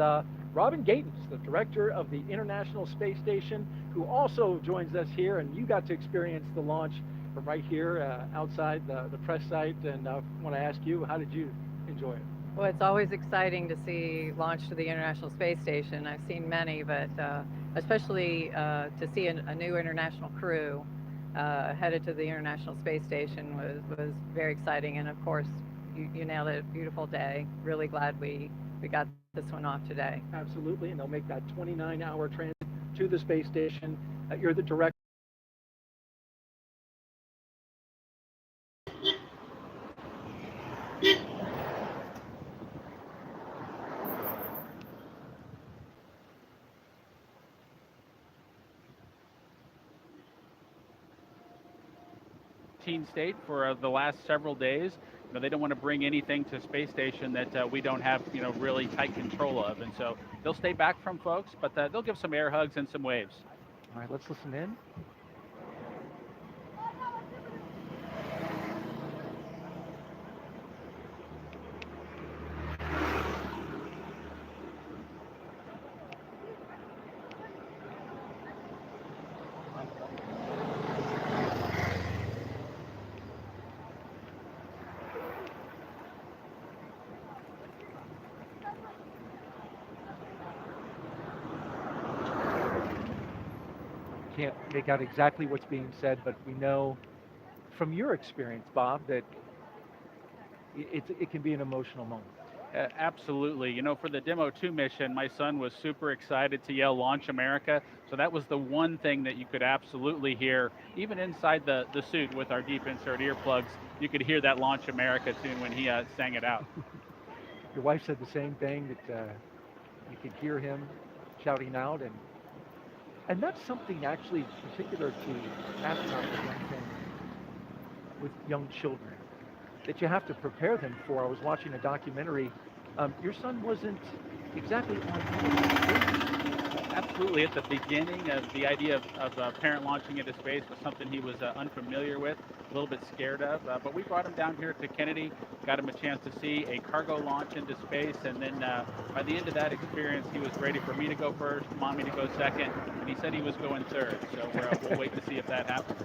Robin Gatens, the director of the International Space Station, who also joins us here. And you got to experience the launch from right here outside the press site. And I want to ask you, how did you enjoy it? Well, it's always exciting to see launch to the International Space Station. I've seen many, but especially to see a new international crew headed to the International Space Station was very exciting. And of course, you nailed it. Beautiful day. Really glad we got this one off today. Absolutely. And they'll make that 29-hour transit to the space station. You're the director. State for the last several days. They don't want to bring anything to space station that we don't have really tight control of, and so they'll stay back from folks, but they'll give some air hugs and some waves. All right, let's listen in. Can't make out exactly what's being said, but we know from your experience, Bob, that it can be an emotional moment. Absolutely. For the Demo 2 mission, my son was super excited to yell "Launch America." So that was the one thing that you could absolutely hear, even inside the suit with our deep insert earplugs. You could hear that "Launch America" tune when he sang it out. Your wife said the same thing, that you could hear him shouting out, and that's something actually particular to astronauts with young children that you have to prepare them for. I was watching a documentary. Your son wasn't exactly on. Absolutely. At the beginning of the idea of a parent launching into space was something he was unfamiliar with, a little bit scared of. But we brought him down here to Kennedy, got him a chance to see a cargo launch into space. And then by the end of that experience, he was ready for me to go first, Mommy to go second. And he said he was going third. So we'll wait to see if that happens.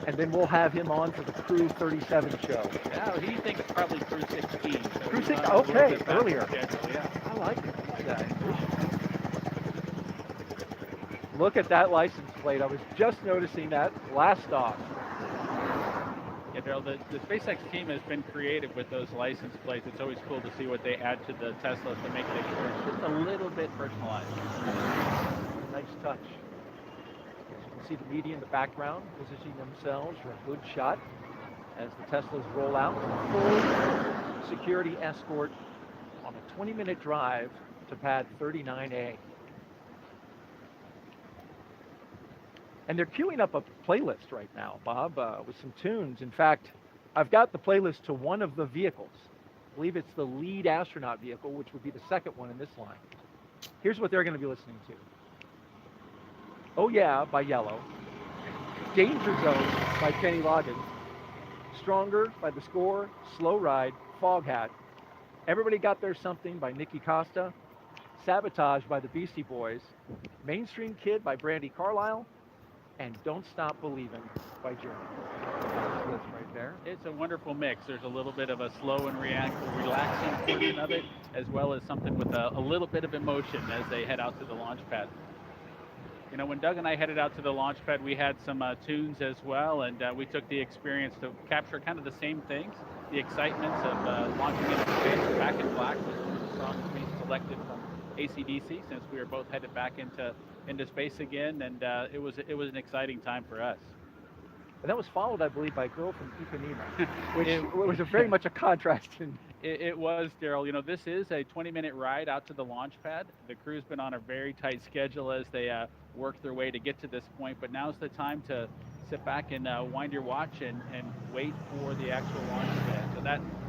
And then we'll have him on for the Crew 37 show. Yeah, he thinks probably Crew 16. So Crew 16, okay, earlier. Yeah. I like it. Look at that license plate. I was just noticing that last off. Yeah, Daryl, the SpaceX team has been creative with those license plates. It's always cool to see what they add to the Teslas to make the experience just a little bit personalized. Nice touch. You can see the media in the background positioning themselves for a good shot as the Teslas roll out. Full security escort on a 20-minute drive to pad 39A. And they're queuing up a playlist right now, Bob, with some tunes. In fact, I've got the playlist to one of the vehicles. I believe it's the lead astronaut vehicle, which would be the second one in this line. Here's what they're going to be listening to. Oh Yeah by Yellow. Danger Zone by Kenny Loggins. Stronger by The Score. Slow Ride, Foghat. Everybody Got Their Something by Nikki Costa. Sabotage by the Beastie Boys. Mainstream Kid by Brandi Carlile. and Don't Stop Believing by Journey. That's this right there. It's a wonderful mix. There's a little bit of a slow and relaxing portion of it, as well as something with a little bit of emotion as they head out to the launch pad. You know, when Doug and I headed out to the launch pad, we had some tunes as well, and we took the experience to capture kind of the same things. The excitements of launching into space. Back in Black was one of the songs we selected from AC/DC, since we were both headed back into space again, and it was an exciting time for us. And that was followed, I believe, by a girl from Ipanema, which was very much a contrast. It was, Daryl. You know, this is a 20-minute ride out to the launch pad. The crew's been on a very tight schedule as they work their way to get to this point, but now's the time to sit back and wind your watch and wait for the actual launch pad. So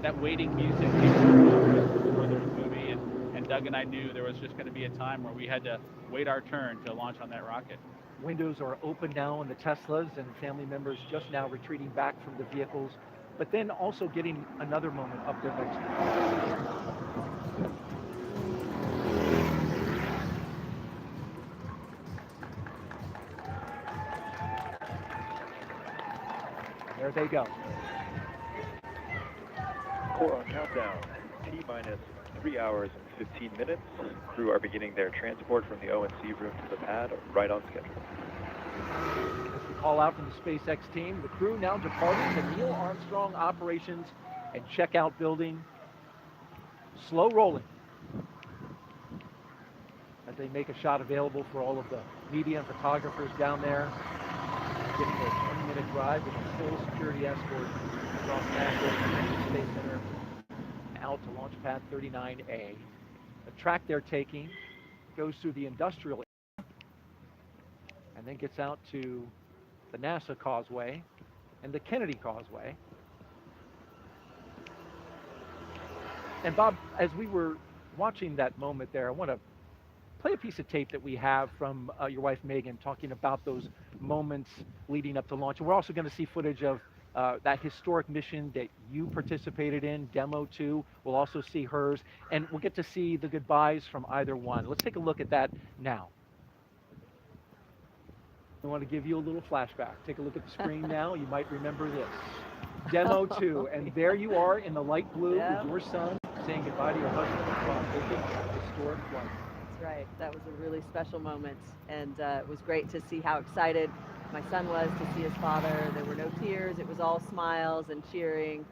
that waiting music came for the movie, and Doug and I knew there was just going to be a time where we had to wait our turn to launch on that rocket. Windows are open now in the Teslas, and family members just now retreating back from the vehicles, but then also getting another moment up there next to them. There they go. Core on countdown. T-minus 3 hours and 15 minutes. Crew are beginning their transport from the O&C room to the pad, right on schedule. As we call out from the SpaceX team, the crew now departing the Neil Armstrong Operations and Checkout Building. Slow rolling as they make a shot available for all of the media and photographers down there, getting a 20-minute drive with a full security escort across NASA Space Center out to Launch Pad 39A. The track they're taking goes through the industrial area and then gets out to the NASA Causeway and the Kennedy Causeway. And Bob, as we were watching that moment there, I want to play a piece of tape that we have from your wife Megan talking about those moments leading up to launch. And we're also going to see footage of that historic mission that you participated in, Demo 2. We'll also see hers, and we'll get to see the goodbyes from either one. Let's take a look at that now. I want to give you a little flashback. Take a look at the screen now. You might remember this. Demo 2, and there you are in the light blue with your son saying goodbye to your husband on this historic flight. That's right. That was a really special moment, and it was great to see how excited my son was to see his father. There were no tears. It was all smiles and cheering.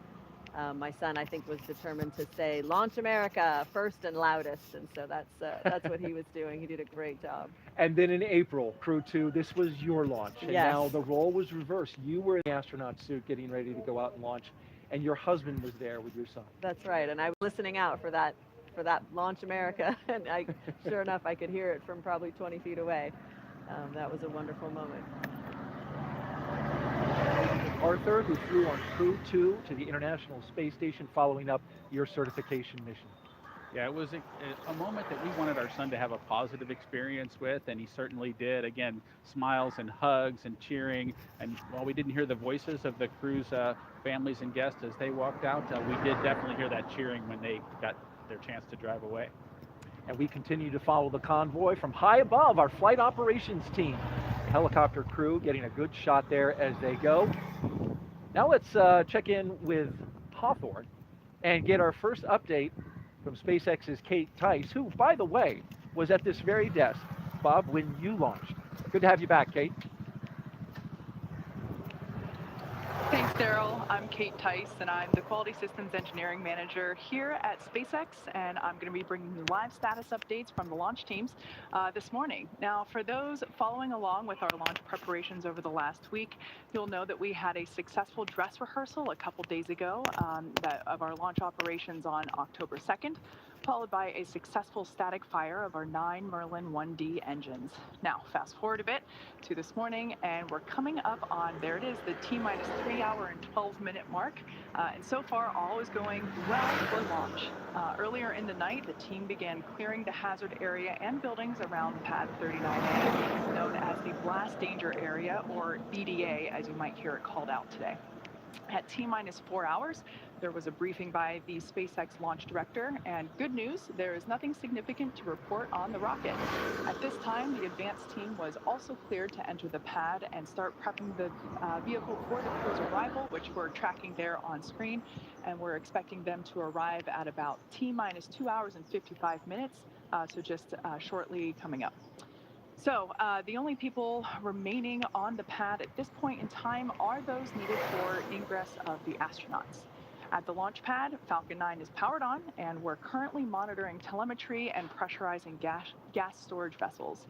My son, I think, was determined to say, "Launch America," first and loudest, and so that's what he was doing. He did a great job. And then in April, Crew 2, this was your launch. And Yes. now the role was reversed. You were in the astronaut suit getting ready to go out and launch, and your husband was there with your son. That's right, and I was listening out for that Launch America, and sure enough, I could hear it from probably 20 feet away. That was a wonderful moment. Arthur, who flew on Crew 2 to the International Space Station following up your certification mission. Yeah, it was a moment that we wanted our son to have a positive experience with, and he certainly did. Again, smiles and hugs and cheering. And while we didn't hear the voices of the crew's families and guests as they walked out, we did definitely hear that cheering when they got their chance to drive away. And we continue to follow the convoy from high above, our flight operations team. The helicopter crew getting a good shot there as they go. Now let's check in with Hawthorne and get our first update from SpaceX's Kate Tice, who, by the way, was at this very desk, Bob, when you launched. Good to have you back, Kate. Thanks, Daryl. I'm Kate Tice, and I'm the Quality Systems Engineering Manager here at SpaceX, and I'm going to be bringing you live status updates from the launch teams this morning. Now, for those following along with our launch preparations over the last week, you'll know that we had a successful dress rehearsal a couple days ago of our launch operations on October 2nd, followed by a successful static fire of our 9 Merlin 1D engines. Now, fast forward a bit to this morning, and we're coming up on, there it is, the T-minus 3 hour and 12-minute mark. And so far, all is going well for launch. Earlier in the night, the team began clearing the hazard area and buildings around Pad 39A, known as the Blast Danger Area, or BDA, as you might hear it called out today. At T-minus 4 hours, there was a briefing by the SpaceX launch director, and good news, there is nothing significant to report on the rocket. At this time, the advanced team was also cleared to enter the pad and start prepping the vehicle for the crew's arrival, which we're tracking there on screen, and we're expecting them to arrive at about T-minus 2 hours and 55 minutes, so just shortly coming up. So the only people remaining on the pad at this point in time are those needed for ingress of the astronauts. At the launch pad, Falcon 9 is powered on, and we're currently monitoring telemetry and pressurizing gas storage vessels.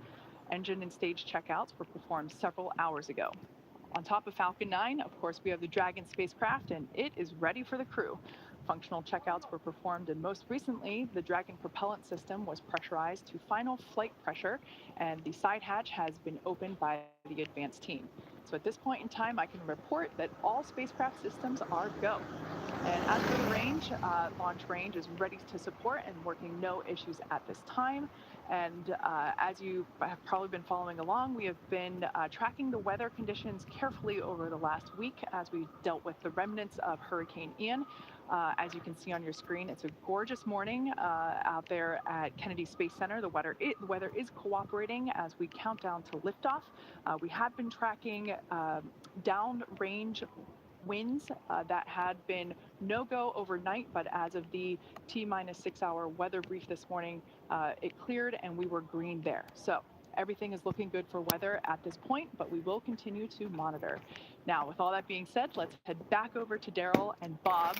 Engine and stage checkouts were performed several hours ago. On top of Falcon 9, of course, we have the Dragon spacecraft, and it is ready for the crew. Functional checkouts were performed, and most recently, the Dragon propellant system was pressurized to final flight pressure, and the side hatch has been opened by the advanced team. So at this point in time, I can report that all spacecraft systems are go. And as for the range, launch range is ready to support and working no issues at this time. And as you have probably been following along, we have been tracking the weather conditions carefully over the last week as we dealt with the remnants of Hurricane Ian. As you can see on your screen, it's a gorgeous morning out there at Kennedy Space Center. The weather is cooperating as we count down to liftoff. We have been tracking downrange winds that had been no-go overnight, but as of the T-minus 6 hour weather brief this morning, it cleared and we were green there. So everything is looking good for weather at this point, but we will continue to monitor. Now, with all that being said, let's head back over to Daryl and Bob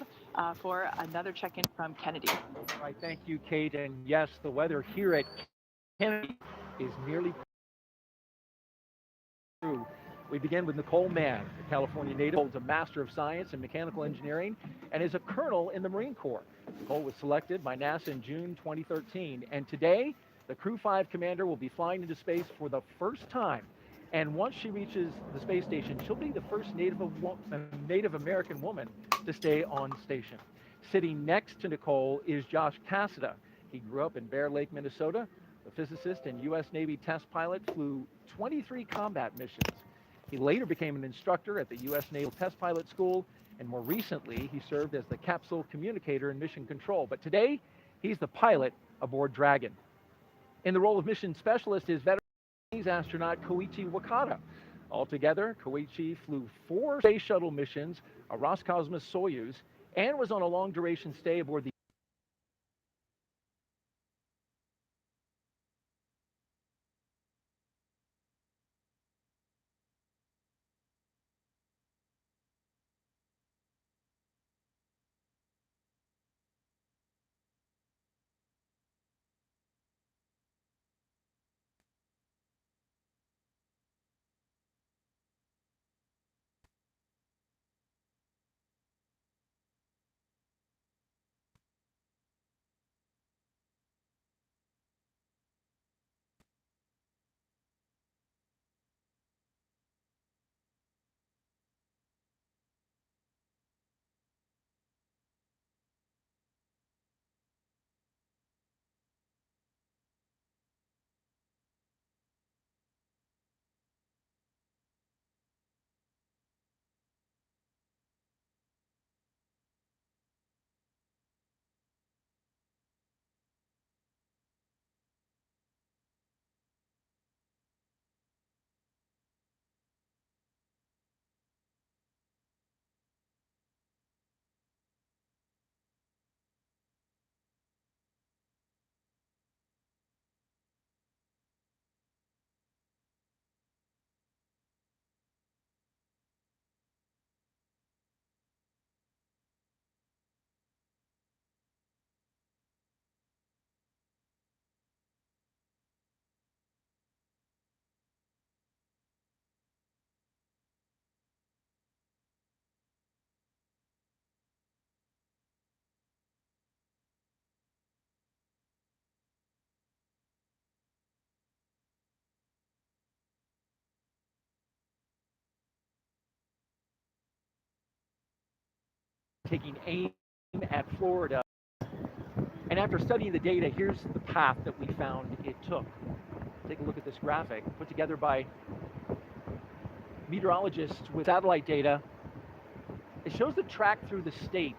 for another check-in from Kennedy. All right, thank you, Kate. And yes, the weather here at Kennedy is nearly through. We begin with Nicole Mann, a California native, holds a Master of Science in Mechanical Engineering and is a colonel in the Marine Corps. Nicole was selected by NASA in June 2013, and today, the Crew 5 commander will be flying into space for the first time. And once she reaches the space station, she'll be the first Native American woman to stay on station. Sitting next to Nicole is Josh Cassada. He grew up in Bear Lake, Minnesota. A physicist and U.S. Navy test pilot, flew 23 combat missions. He later became an instructor at the U.S. Naval Test Pilot School, and more recently, he served as the capsule communicator in mission control. But today, he's the pilot aboard Dragon. In the role of mission specialist is veteran astronaut Koichi Wakata. Altogether, Koichi flew 4 space shuttle missions, a Roscosmos Soyuz, and was on a long-duration stay aboard the taking aim at Florida. And after studying the data, here's the path that we found it took. Take a look at this graphic put together by meteorologists with satellite data It shows the track through the state.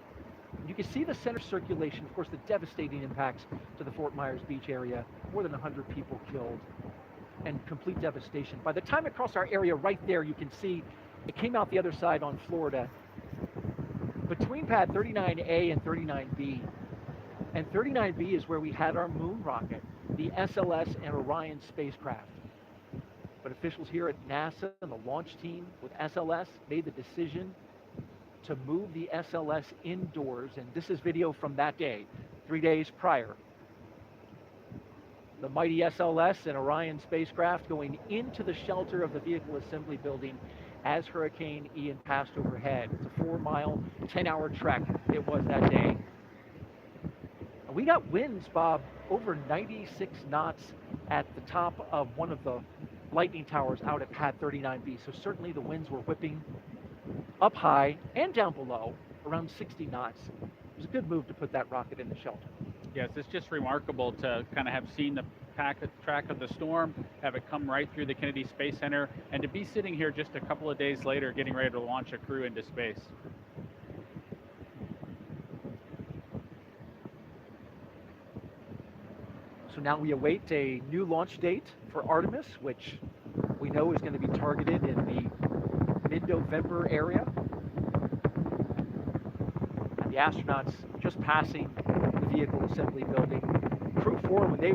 You can see the center circulation, of course, the devastating impacts to the Fort Myers Beach area, more than 100 people killed, and complete devastation. By the time it crossed our area right there, you can see it came out the other side on Florida. Between pad 39A and 39B, and 39B is where we had our moon rocket, the SLS and Orion spacecraft. But officials here at NASA and the launch team with SLS made the decision to move the SLS indoors, and this is video from that day, 3 days prior. The mighty SLS and Orion spacecraft going into the shelter of the vehicle assembly building as Hurricane Ian passed overhead. It's a 4-mile, 10-hour trek it was that day. And we got winds, Bob, over 96 knots at the top of one of the lightning towers out at pad 39B. So certainly the winds were whipping up high and down below, around 60 knots. It was a good move to put that rocket in the shelter. Yes, it's just remarkable to kind of have seen the track of the storm, have it come right through the Kennedy Space Center, and to be sitting here just a couple of days later getting ready to launch a crew into space. So now we await a new launch date for Artemis, which we know is going to be targeted in the mid-November area. And the astronauts just passing the vehicle assembly building. Crew 4, when they